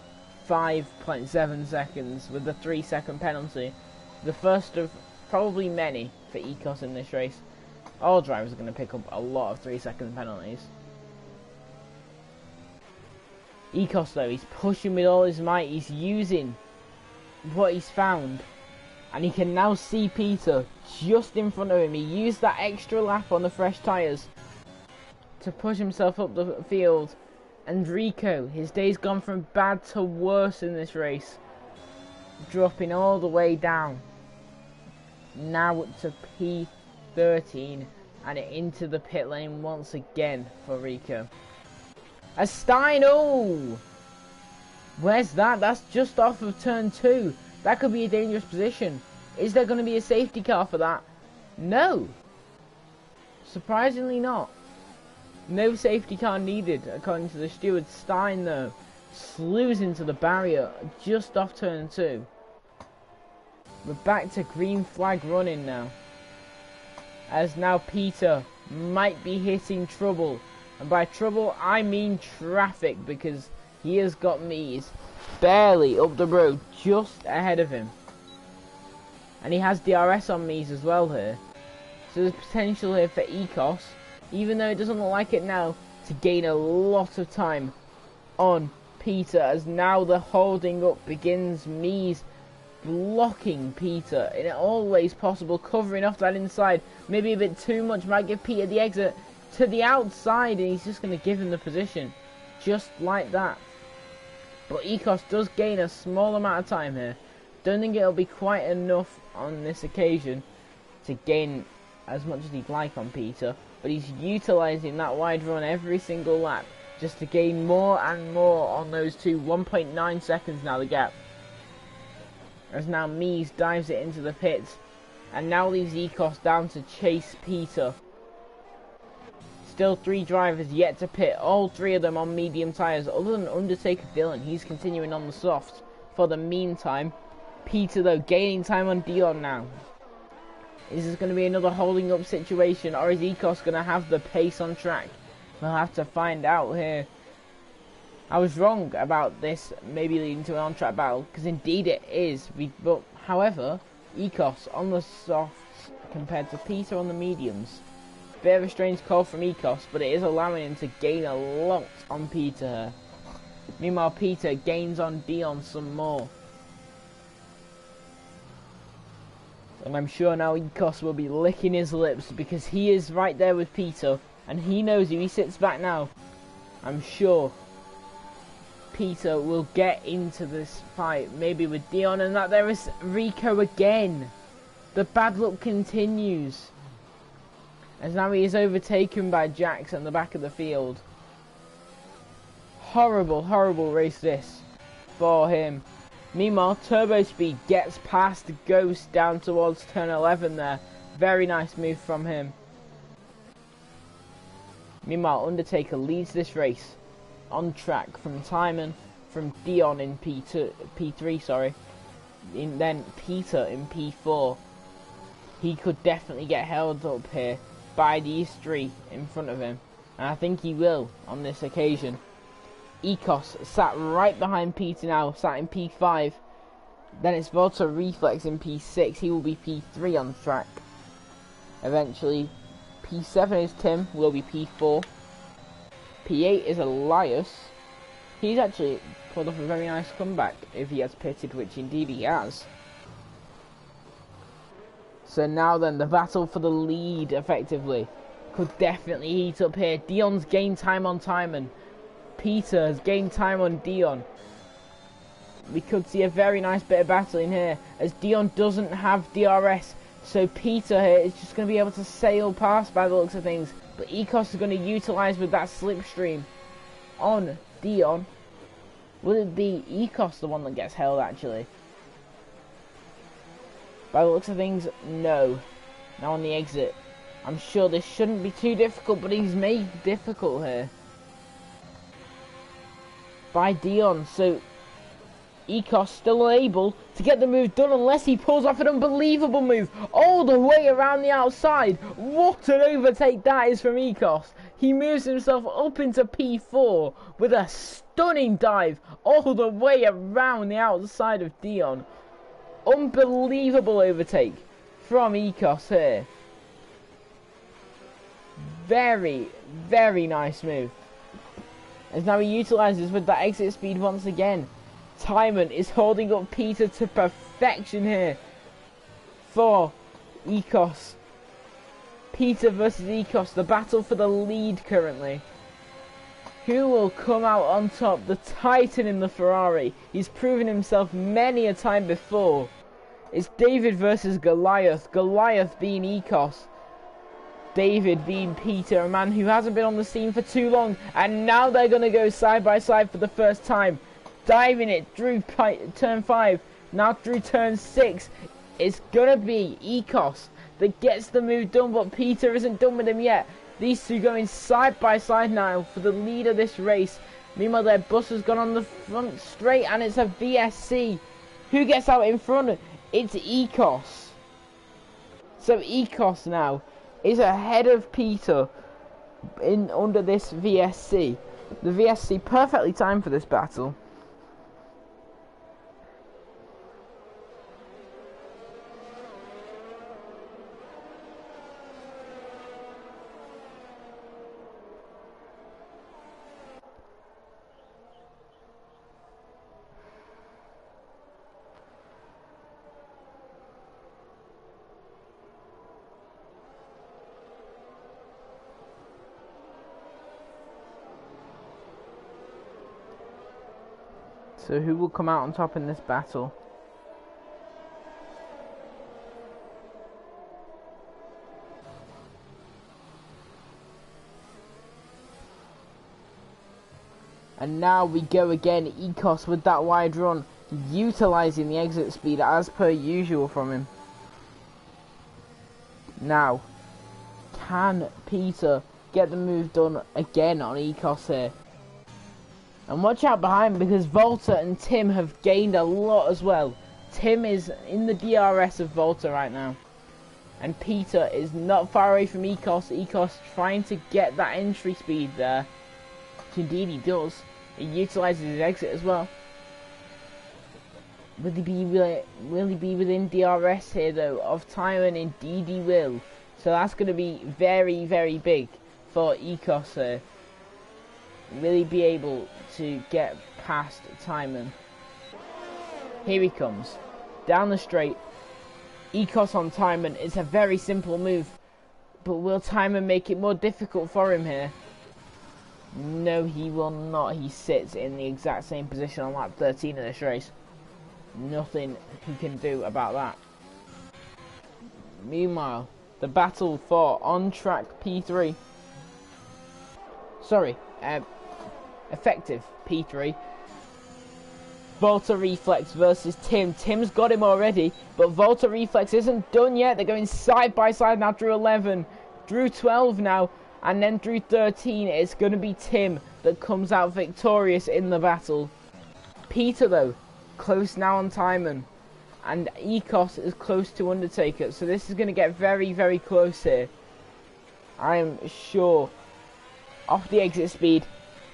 5.7 seconds with the 3-second penalty. The first of probably many for Ecos in this race. All drivers are going to pick up a lot of 3-second penalties. Ecos though, he's pushing with all his might. He's using what he's found. And he can now see Peter just in front of him. He used that extra lap on the fresh tyres to push himself up the field. And Rico, his day's gone from bad to worse in this race, dropping all the way down. Now up to P13 and into the pit lane once again for Rico. A Stein, oh! Where's that? That's just off of turn 2. That could be a dangerous position. Is there going to be a safety car for that? No. Surprisingly not. No safety car needed, according to the steward. Stein, though, slews into the barrier just off turn 2. We're back to green flag running now. As now Peter might be hitting trouble. And by trouble, I mean traffic, because he has got Mies barely up the road, just ahead of him. And he has DRS on Mies as well here. So there's potential here for Ecos, even though it doesn't look like it now, to gain a lot of time on Peter, as now the holding up begins. Mies blocking Peter in all ways possible, covering off that inside. Maybe a bit too much, might give Peter the exit to the outside, and he's just going to give him the position, just like that. But Ecos does gain a small amount of time here. Don't think it'll be quite enough on this occasion to gain as much as he'd like on Peter, but he's utilising that wide run every single lap just to gain more and more on those two. 1.9 seconds now the gap, as now Mies dives it into the pits and now leaves Ecos down to chase Peter. Still 3 drivers yet to pit, all 3 of them on medium tyres, other than Undertaker Dylan. He's continuing on the soft for the meantime. Peter, though, gaining time on Dion now. Is this going to be another holding up situation, or is Ecos going to have the pace on track? We'll have to find out here. I was wrong about this maybe leading to an on-track battle, because indeed it is. But however, Ecos on the softs compared to Peter on the mediums. Bit of a strange call from Ecos, but it is allowing him to gain a lot on Peter here. Meanwhile, Peter gains on Dion some more. And I'm sure now Ecos will be licking his lips, because he is right there with Peter, and he knows if he sits back now, I'm sure Peter will get into this fight, maybe with Dion. And that there is Rico again. The bad luck continues, as now he is overtaken by Jax on the back of the field. Horrible, horrible race this for him. Meanwhile, Turbo Speed gets past Ghost down towards turn 11 there. Very nice move from him. Meanwhile, Undertaker leads this race on track from Timon, from Dion in P3, sorry. Then Peter in P4. He could definitely get held up here by these 3 in front of him, and I think he will on this occasion. Ecos sat right behind Peter now, sat in P5. Then it's Volta Reflex in P6. He will be P3 on track. Eventually, P7 is Tim, will be P4. P8 is Elias. He's actually pulled off a very nice comeback if he has pitted, which indeed he has. So now then, the battle for the lead, effectively, could definitely heat up here. Dion's gained time on Timon. Peter has gained time on Dion. We could see a very nice bit of battling here, as Dion doesn't have DRS. So Peter here is just going to be able to sail past by the looks of things. But Ecos is going to utilise with that slipstream on Dion. Will it be Ecos the one that gets held, actually? By the looks of things, no. Now on the exit. I'm sure this shouldn't be too difficult, but he's made difficult here by Dion. So Ecos still unable to get the move done unless he pulls off an unbelievable move all the way around the outside. What an overtake that is from Ecos. He moves himself up into P4 with a stunning dive all the way around the outside of Dion. Unbelievable overtake from Ecos here. Very, very nice move. As now he utilises with that exit speed once again. Timon is holding up Peter to perfection here for Ecos. Peter versus Ecos, the battle for the lead currently. Who will come out on top? The Titan in the Ferrari. He's proven himself many a time before. It's David versus Goliath. Goliath being Ecos. David being Peter, a man who hasn't been on the scene for too long. And now they're going to go side by side for the first time. Diving it through turn 5. Now through turn 6. It's going to be Ecos that gets the move done, but Peter isn't done with him yet. These two going side by side now for the lead of this race. Meanwhile, their bus has gone on the front straight, and it's a VSC. Who gets out in front? It's Ecos. So Ecos now is ahead of Peter in under this VSC. The VSC perfectly timed for this battle. So who will come out on top in this battle? And now we go again, Ecos with that wide run, utilising the exit speed as per usual from him. Now, can Peter get the move done again on Ecos here? And watch out behind, because Volta and Tim have gained a lot as well. Tim is in the DRS of Volta right now. And Peter is not far away from Ecos. Ecos trying to get that entry speed there. Which indeed he does. He utilises his exit as well. Will he be within DRS here though of Timon? Indeed he will. So that's going to be very, very big for Ecos here. Will he be able to get past Timon? Here he comes. Down the straight. Ecos on Timon is a very simple move. But will Timon make it more difficult for him here? No, he will not. He sits in the exact same position on lap 13 of this race. Nothing he can do about that. Meanwhile, the battle for on-track P3. Sorry, effective P3. Volta Reflex versus Tim. Tim's got him already, but Volta Reflex isn't done yet. They're going side by side now through 11, through 12 now, and then through 13. It's going to be Tim that comes out victorious in the battle. Peter, though, close now on Timon, and Ecos is close to Undertaker, so this is going to get very, very close here. I am sure. Off the exit speed,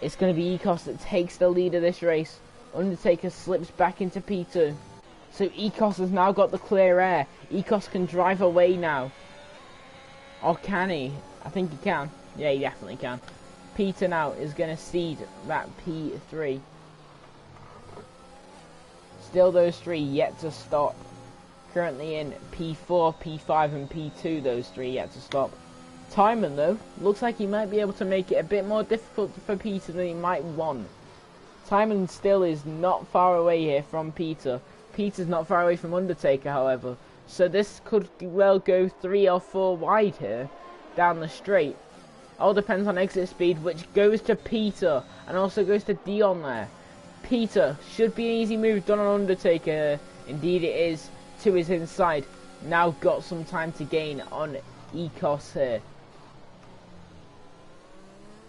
it's going to be Ecos that takes the lead of this race. Undertaker slips back into P2. So Ecos has now got the clear air. Ecos can drive away now. Or can he? I think he can. Yeah, he definitely can. Peter now is going to cede that P3. Still those three yet to stop. Currently in P4, P5 and P2, those three yet to stop. Timon, though, looks like he might be able to make it a bit more difficult for Peter than he might want. Timon still is not far away here from Peter. Peter's not far away from Undertaker, however. So this could well go 3 or 4 wide here, down the straight. All depends on exit speed, which goes to Peter, and also goes to Dion there. Peter, should be an easy move done on Undertaker here. Indeed it is, to his inside. Now got some time to gain on Ecos here.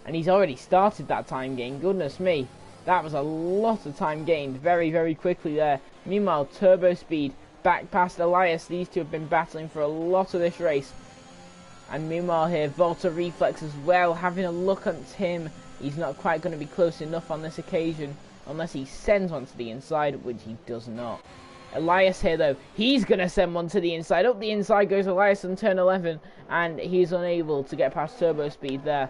And he's already started that time gain, goodness me. That was a lot of time gained very, very quickly there. Meanwhile, Turbo Speed back past Elias. These two have been battling for a lot of this race. And meanwhile here, Volta Reflex as well, having a look at him. He's not quite going to be close enough on this occasion, unless he sends one to the inside, which he does not. Elias here though, he's going to send one to the inside. Up the inside goes Elias on turn 11, and he's unable to get past Turbo Speed there.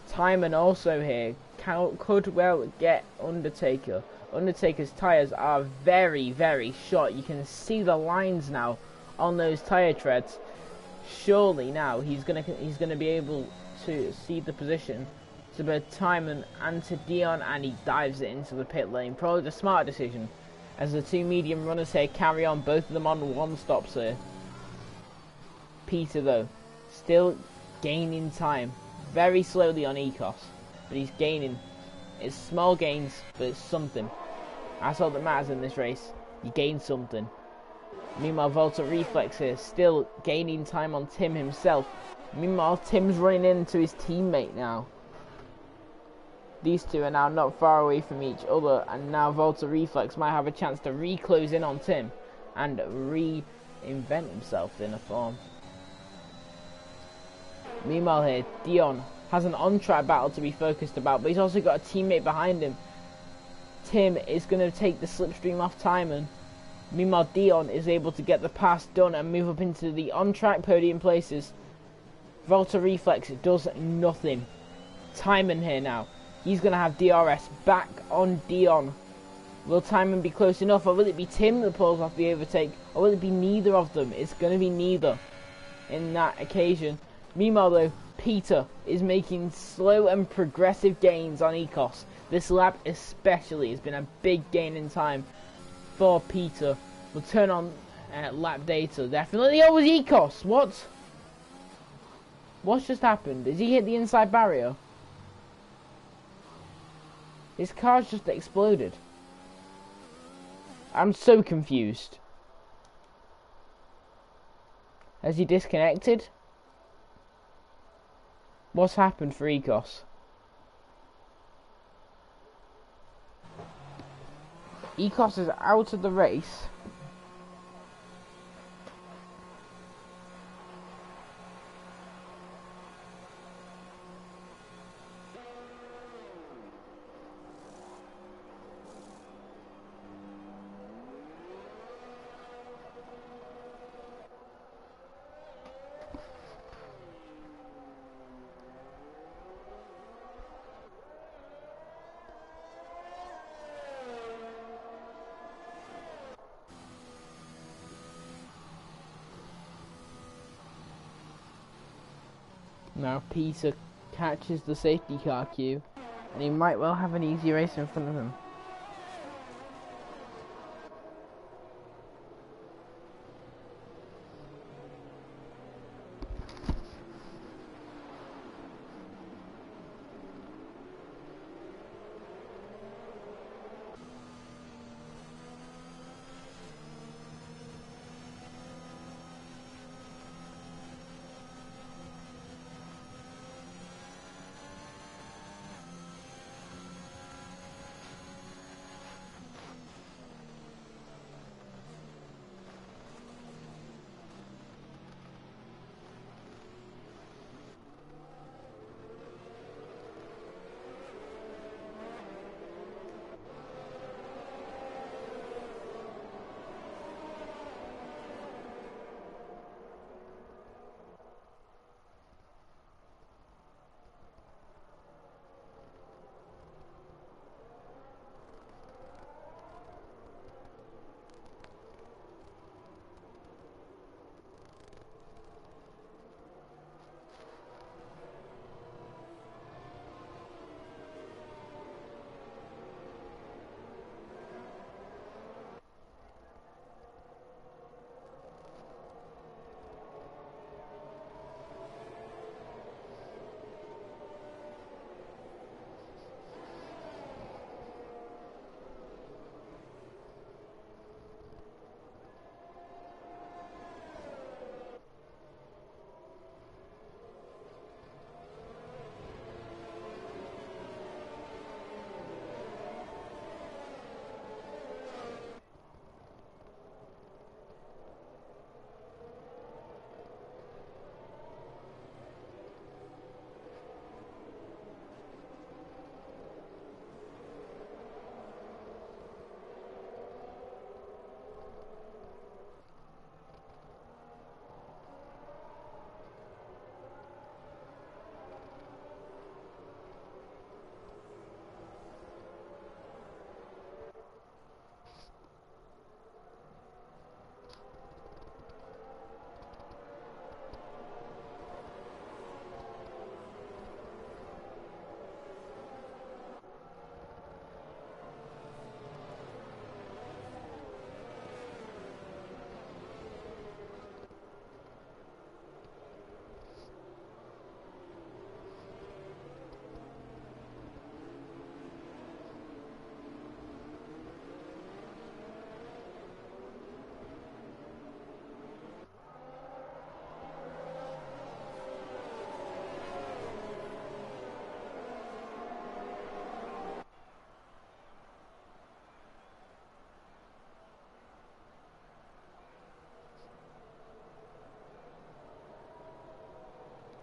Timon also here could well get Undertaker. Undertaker's tyres are very, very short. You can see the lines now on those tyre treads. Surely now he's gonna be able to see the position to both Timon and to Dion, and he dives it into the pit lane. Probably the smart decision, as the two medium runners here carry on, both of them on one stops here. Peter though, still gaining time. Very slowly on Ecos, but he's gaining. It's small gains, but it's something. That's all that matters in this race. You gain something. Meanwhile, Volta Reflex here, still gaining time on Tim himself. Meanwhile, Tim's running into his teammate now. These two are now not far away from each other, and now Volta Reflex might have a chance to re-close in on Tim and reinvent himself in a form. Meanwhile here, Dion has an on-track battle to be focused about, but he's also got a teammate behind him. Tim is going to take the slipstream off Timon. Meanwhile, Dion is able to get the pass done and move up into the on-track podium places. Volta Reflex does nothing. Timon here now. He's going to have DRS back on Dion. Will Timon be close enough, or will it be Tim that pulls off the overtake, or will it be neither of them? It's going to be neither in that occasion. Meanwhile though, Peter is making slow and progressive gains on Ecos. This lap especially has been a big gain in time for Peter. We'll turn on lap data. Definitely. Oh, it was Ecos. What? What's just happened? Did he hit the inside barrier? His car's just exploded. I'm so confused. Has he disconnected? What's happened for Ecos? Ecos is out of the race. Now Peter catches the safety car queue, and he might well have an easy race in front of him.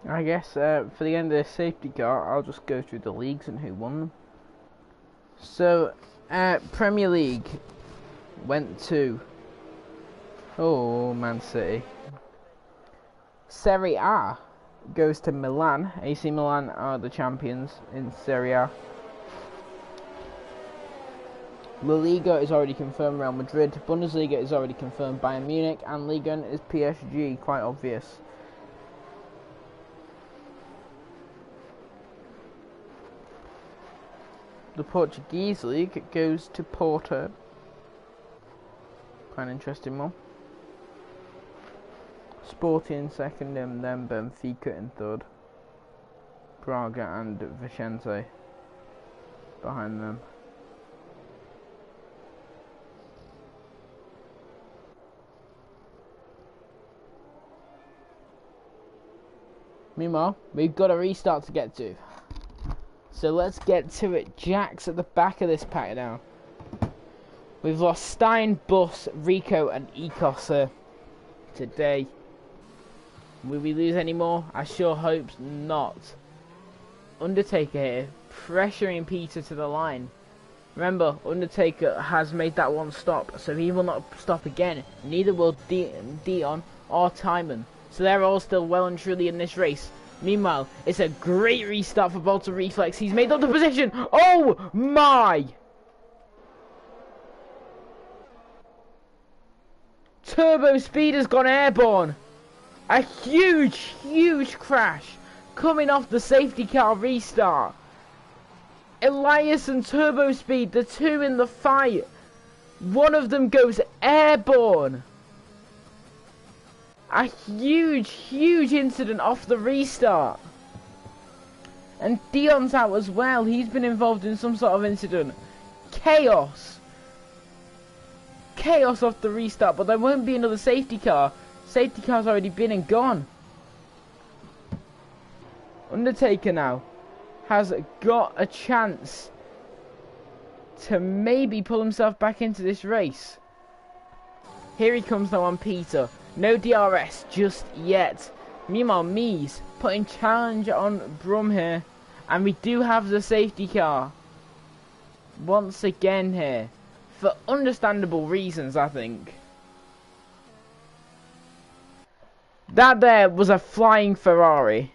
I guess for the end of the safety car, I'll just go through the leagues and who won them. So, Premier League went to Man City. Serie A goes to Milan. AC Milan are the champions in Serie A. La Liga is already confirmed, Real Madrid. Bundesliga is already confirmed, Bayern Munich. And Liga 1 is PSG, quite obvious. The Portuguese league goes to Porto. Quite an interesting one. Sporting second, and then Benfica in third. Braga and Vicente behind them. Meanwhile, we've got a restart to get to. So let's get to it. Jack's at the back of this pack now. We've lost Stein, Bus, Rico and Ecos today. Will we lose any more? I sure hope not. Undertaker here, pressuring Peter to the line. Remember, Undertaker has made that one stop, so he will not stop again. Neither will Dion or Timon. So they're all still well and truly in this race. Meanwhile, it's a great restart for Bolter Reflex. He's made up the position. Oh my! Turbo Speed has gone airborne. A huge crash coming off the safety car restart. Elias and Turbo Speed, the two in the fight. One of them goes airborne. A huge incident off the restart. And Dion's out as well. He's been involved in some sort of incident. Chaos off the restart, but there won't be another safety car. Safety car's already been and gone. Undertaker now has got a chance to maybe pull himself back into this race. Here he comes now on Peter. No DRS just yet. Meanwhile, Mies putting challenge on Brum here. And we do have the safety car. Once again here. For understandable reasons, I think. That there was a flying Ferrari.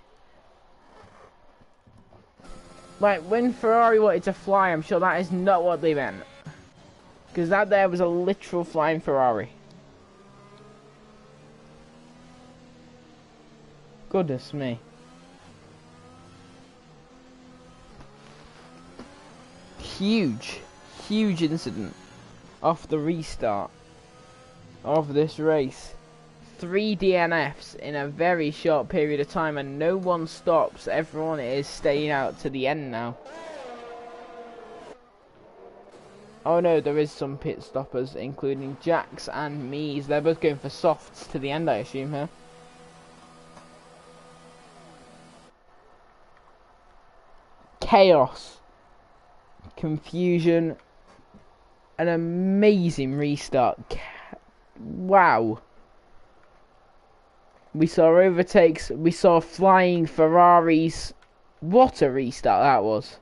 Like, when Ferrari wanted to fly, I'm sure that is not what they meant. Because that there was a literal flying Ferrari. Goodness me. Huge incident off the restart of this race. 3 DNFs in a very short period of time, and no one stops. Everyone is staying out to the end now. Oh no, there is some pit stoppers, including Jax and Mies. They're both going for softs to the end, I assume, here. Chaos, confusion, an amazing restart. Wow. We saw overtakes, we saw flying Ferraris. What a restart that was.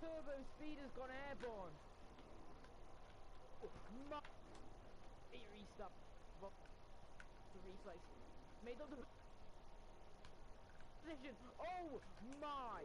Turbo Speed has gone airborne. He restart. The reflex. Made up the position. Oh my!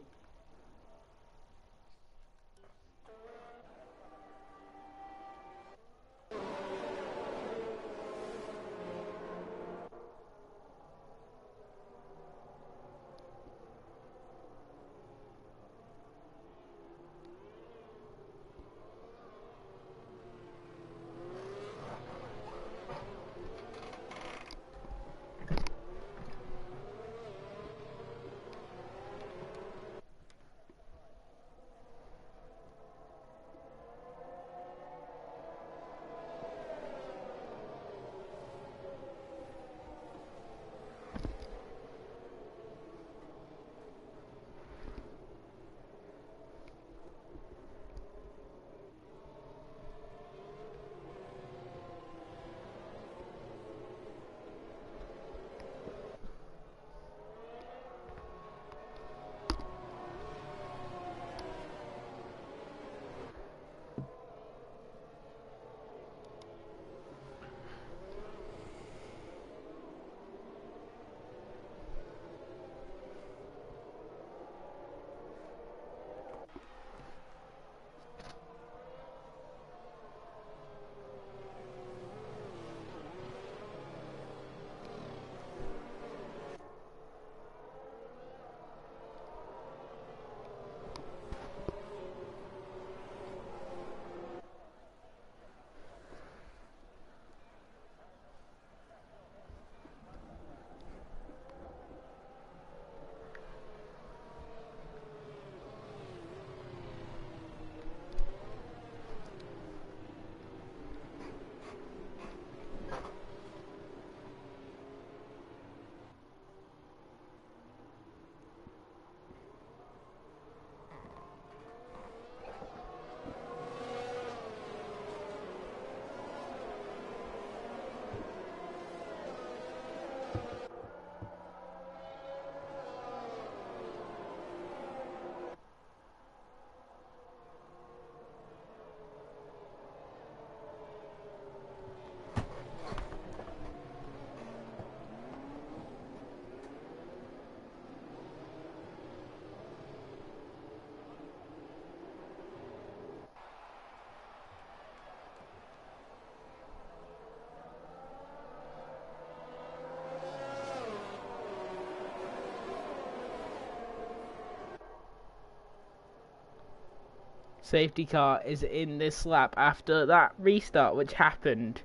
Safety car is in this lap after that restart which happened.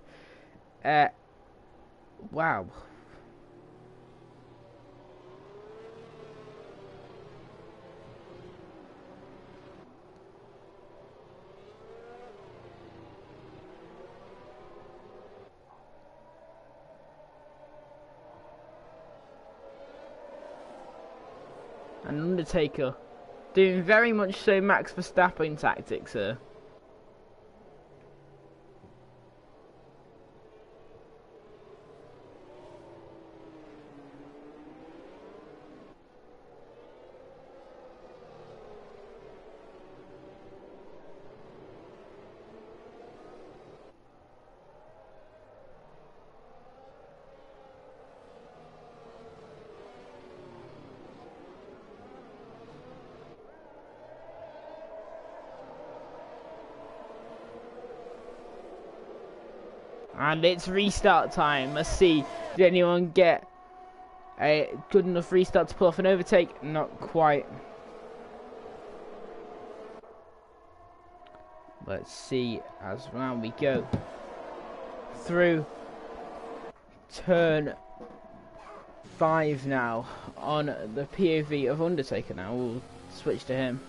Wow. An Undertaker doing very much so Max Verstappen tactics here. And it's restart time. Let's see, did anyone get a good enough restart to pull off an overtake? Not quite. Let's see as round we go through turn 5 now on the POV of Undertaker. Now we'll switch to him.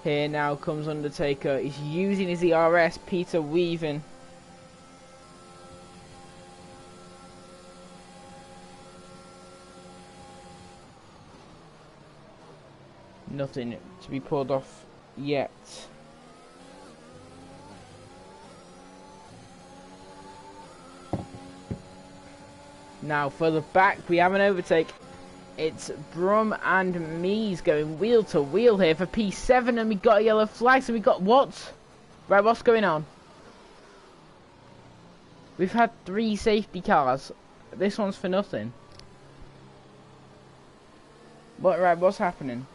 Here now comes Undertaker. He's using his ERS. Peter weaving. Nothing to be pulled off yet. Now for the back, we have an overtake. It's Brum and Mies going wheel to wheel here for P7, and we got a yellow flag, so we got what? Right, what's going on? We've had 3 safety cars. This one's for nothing. What? Right, what's happening?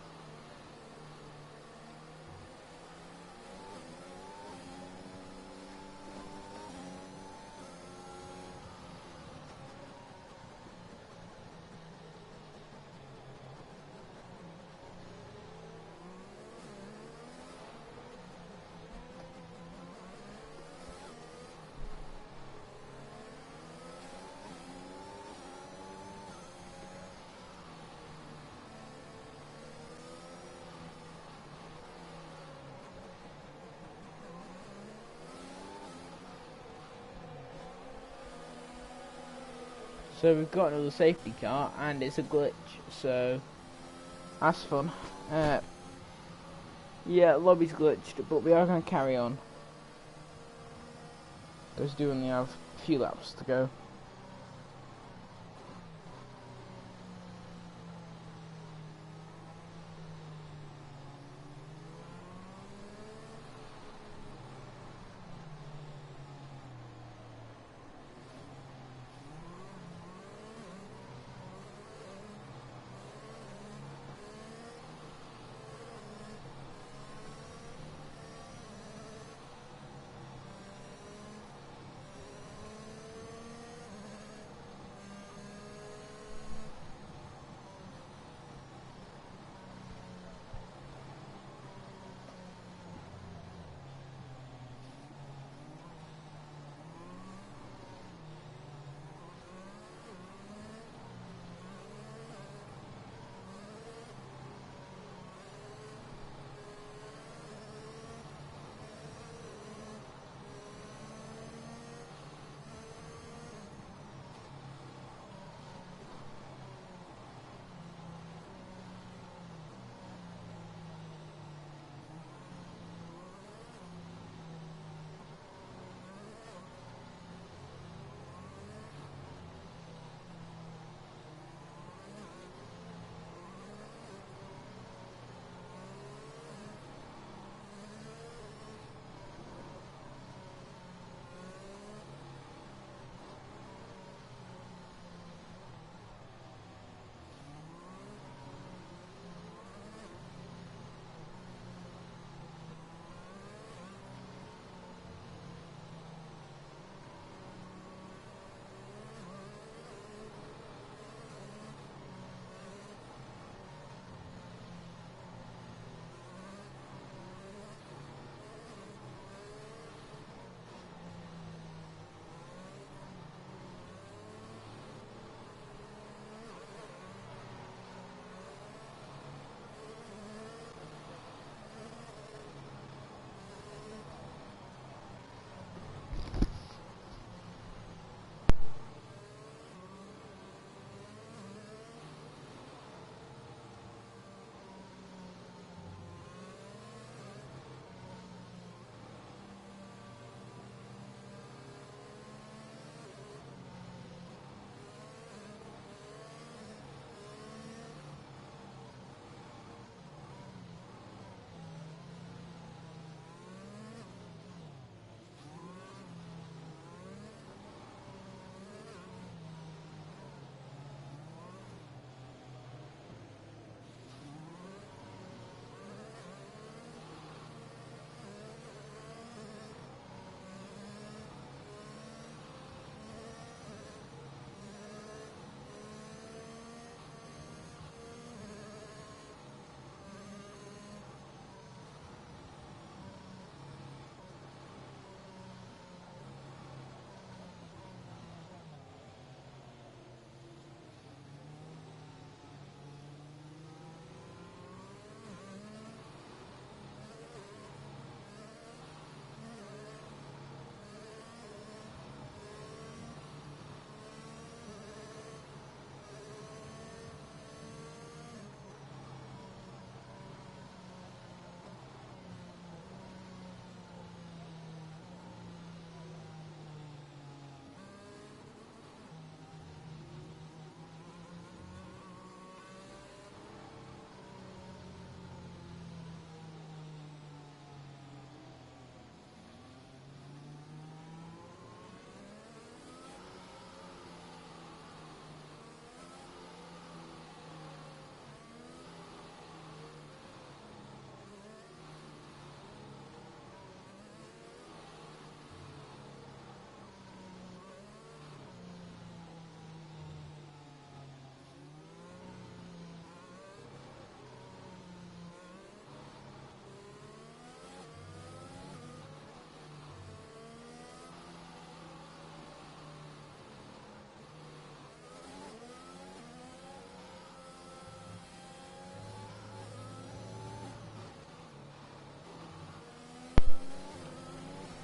So we've got another safety car, and it's a glitch, so that's fun. Yeah, lobby's glitched, but we are going to carry on. Those do only have a few laps to go.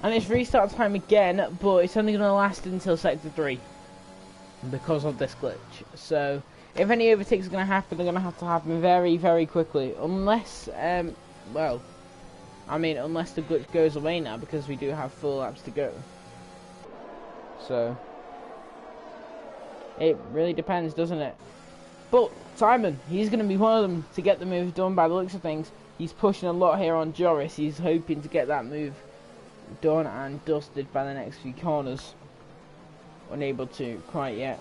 And it's restart time again, but it's only going to last until Sector 3. Because of this glitch. So, if any overtakes are going to happen, they're going to happen very, very quickly. Unless, well, I mean, unless the glitch goes away now, because we do have 4 laps to go. So, it really depends, doesn't it? But, Simon, he's going to be one of them to get the move done by the looks of things. He's pushing a lot here on Joris. He's hoping to get that move done and dusted by the next few corners. Unable to quite yet.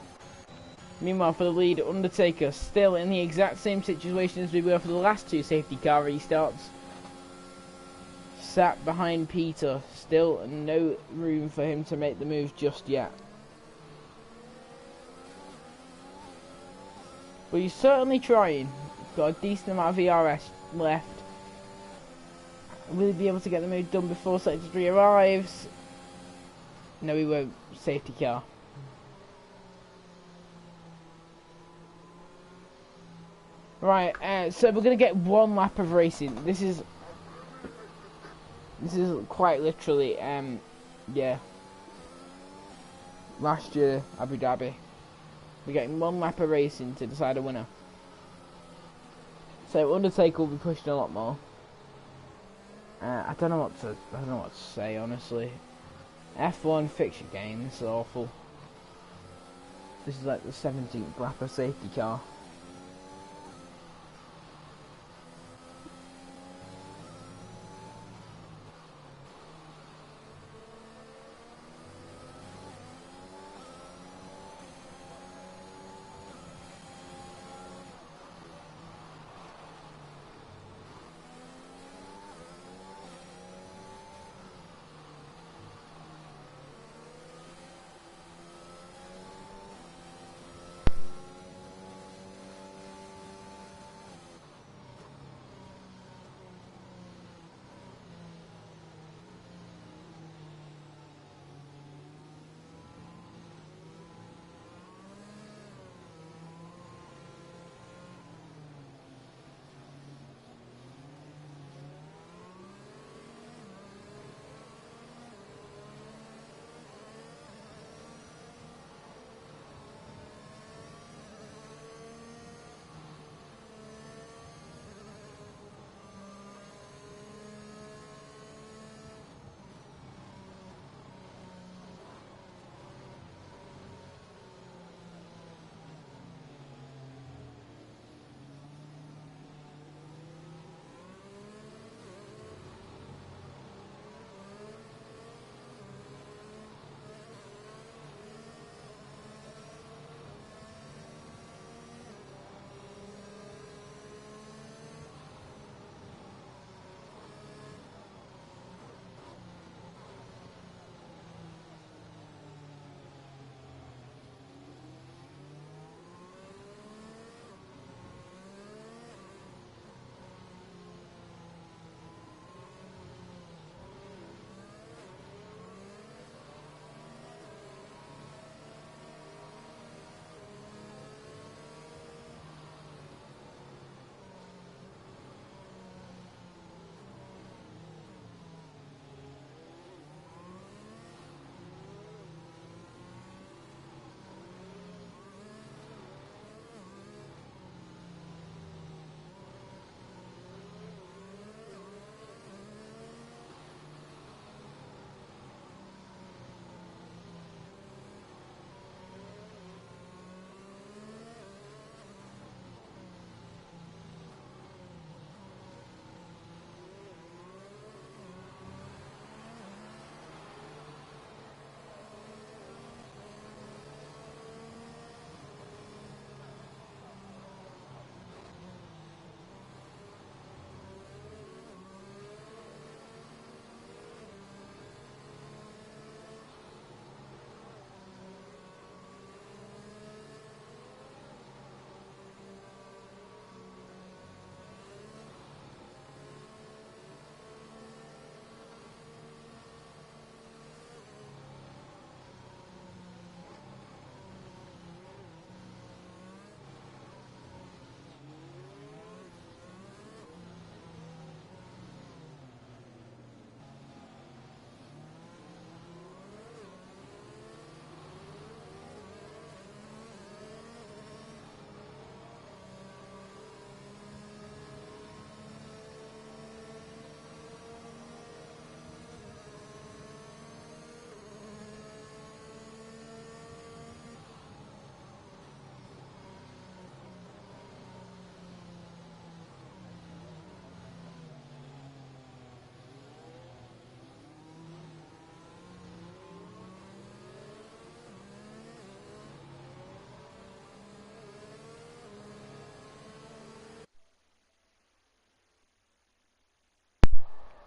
Meanwhile, for the lead, Undertaker still in the exact same situation as we were for the last 2 safety car restarts. Sat behind Peter, still no room for him to make the move just yet. But he's certainly trying. Got a decent amount of VRS left. Will he be able to get the move done before Sector 3 arrives? No, he won't. Safety car. Right, so we're going to get 1 lap of racing. This is quite literally, yeah. Last year, Abu Dhabi. We're getting 1 lap of racing to decide a winner. So Undertaker will be pushing a lot more. I don't know what to say, honestly. F1 fixture game, this is awful. This is like the 17th lap of safety car.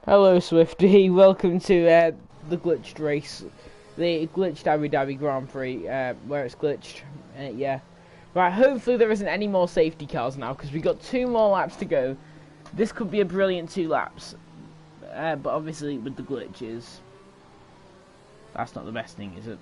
Hello Swifty, welcome to the glitched race. The glitched Abu Dhabi Grand Prix, where it's glitched. Yeah. Right, hopefully there isn't any more safety cars now, because we've got 2 more laps to go. This could be a brilliant 2 laps. But obviously with the glitches, that's not the best thing, is it?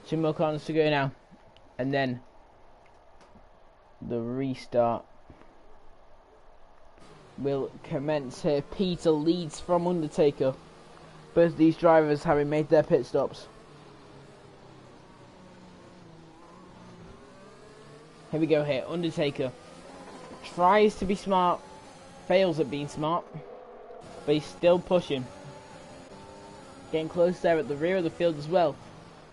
Two more corners to go now, and then the restart will commence here. Peter leads from Undertaker, both of these drivers having made their pit stops. Here we go here. Undertaker tries to be smart, fails at being smart, but he's still pushing. Getting close there at the rear of the field as well.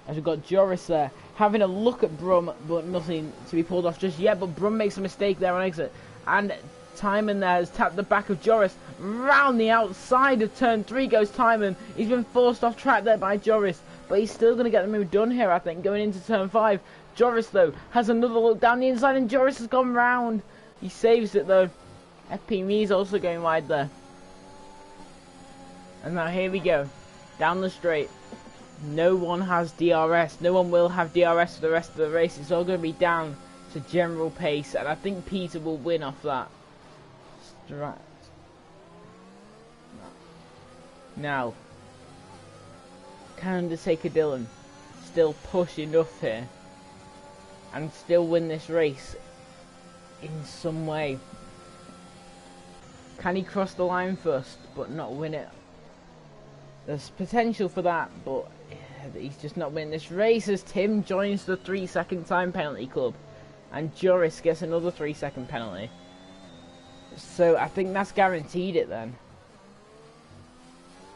As we've got Joris there, having a look at Brum, but nothing to be pulled off just yet. But Brum makes a mistake there on exit. And Timon there has tapped the back of Joris. Round the outside of turn 3 goes Timon. He's been forced off track there by Joris. But he's still going to get the move done here, I think, going into turn 5. Joris, though, has another look down the inside, and Joris has gone round. He saves it, though. FP Me's also going wide there. And now here we go. Down the straight. No one has DRS. No one will have DRS for the rest of the race. It's all going to be down to general pace, and I think Peter will win off that. Now, can Undertaker Dylan still push enough here and still win this race in some way? Can he cross the line first but not win it? There's potential for that, but he's just not winning this race as Tim joins the 3-second time penalty club and Joris gets another 3-second penalty. So I think that's guaranteed it then.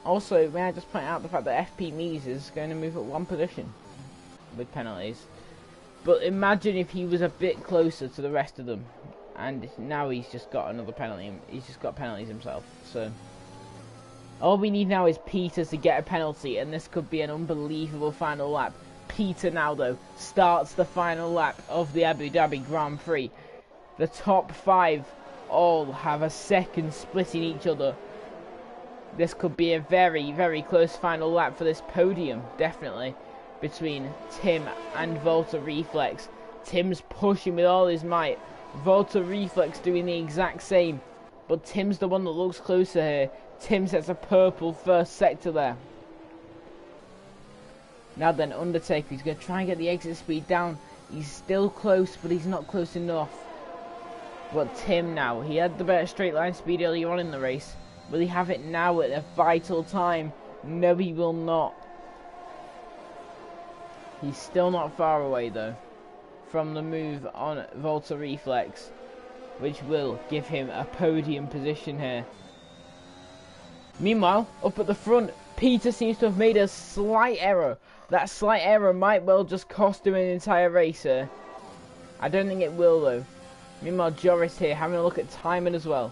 Also, may I just point out the fact that FP Mees is going to move up 1 position with penalties. But imagine if he was a bit closer to the rest of them, and now he's just got another penalty. He's just got penalties himself. So all we need now is Peter to get a penalty, and this could be an unbelievable final lap. Peter now, though, starts the final lap of the Abu Dhabi Grand Prix. The top 5 all have a second splitting each other. This could be a very, very close final lap for this podium, definitely, between Tim and Volta Reflex. Tim's pushing with all his might. Volta Reflex doing the exact same, but Tim's the one that looks closer here. Tim sets a purple first sector there. Now then, Undertaker, he's going to try and get the exit speed down. He's still close, but he's not close enough. But Tim now, he had the better straight line speed earlier on in the race. Will he have it now at a vital time? No, he will not. He's still not far away, though, from the move on Volta Reflex, which will give him a podium position here. Meanwhile, up at the front, Peter seems to have made a slight error. That slight error might well just cost him an entire race here. I don't think it will, though. Meanwhile, Joris here having a look at Timon as well.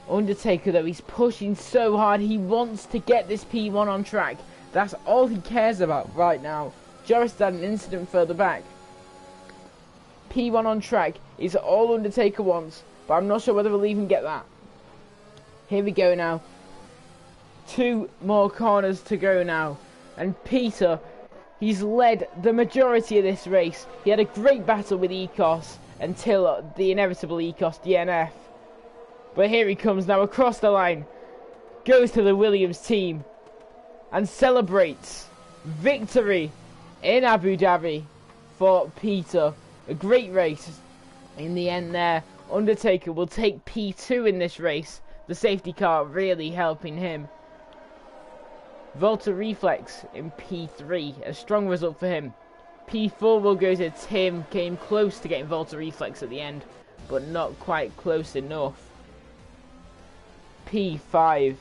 Undertaker, though, he's pushing so hard. He wants to get this P1 on track. That's all he cares about right now. Joris had an incident further back. P1 on track is all Undertaker wants, but I'm not sure whether we'll even get that. Here we go now. 2 more corners to go now. And Peter, he's led the majority of this race. He had a great battle with Ecos until the inevitable Ecos DNF. But here he comes now across the line. Goes to the Williams team and celebrates victory in Abu Dhabi for Peter. A great race in the end there. Undertaker will take P2 in this race. The safety car really helping him. Volta Reflex in P3, a strong result for him. P4 will go to Tim, came close to getting Volta Reflex at the end, but not quite close enough. P5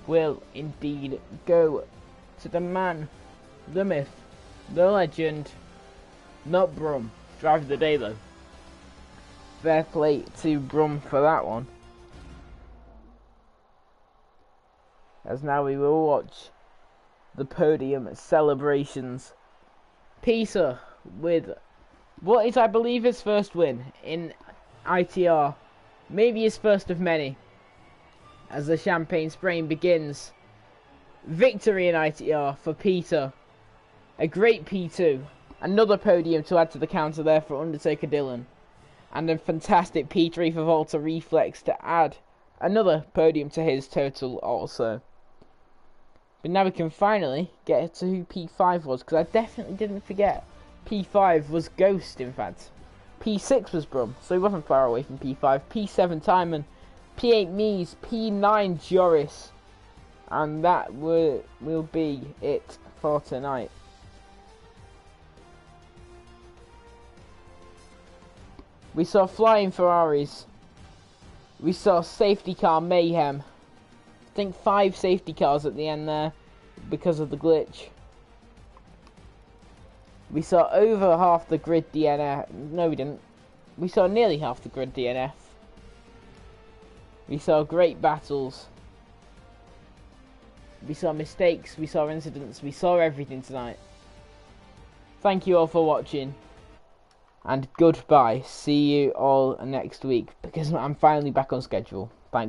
will indeed go to the man, the myth, the legend, not Brum. Driver of the day though. Fair play to Brum for that one. As now we will watch the podium celebrations. Peter with what is, I believe, his first win in ITR. Maybe his first of many. As the champagne spraying begins. Victory in ITR for Peter. A great P2. Another podium to add to the counter there for Undertaker Dylan. And a fantastic P3 for Volta Reflex to add another podium to his total also. But now we can finally get to who P5 was, because I definitely didn't forget. P5 was Ghost, in fact. P6 was Brum, so he wasn't far away from P5. P7 Timon, P8 Mies, P9 Joris. And that will be it for tonight. We saw flying Ferraris. We saw safety car mayhem. I think 5 safety cars at the end there because of the glitch. We saw over half the grid DNF. No, we didn't. We saw nearly half the grid DNF. We saw great battles. We saw mistakes. We saw incidents. We saw everything tonight. Thank you all for watching. And goodbye. See you all next week, because I'm finally back on schedule. Thanks.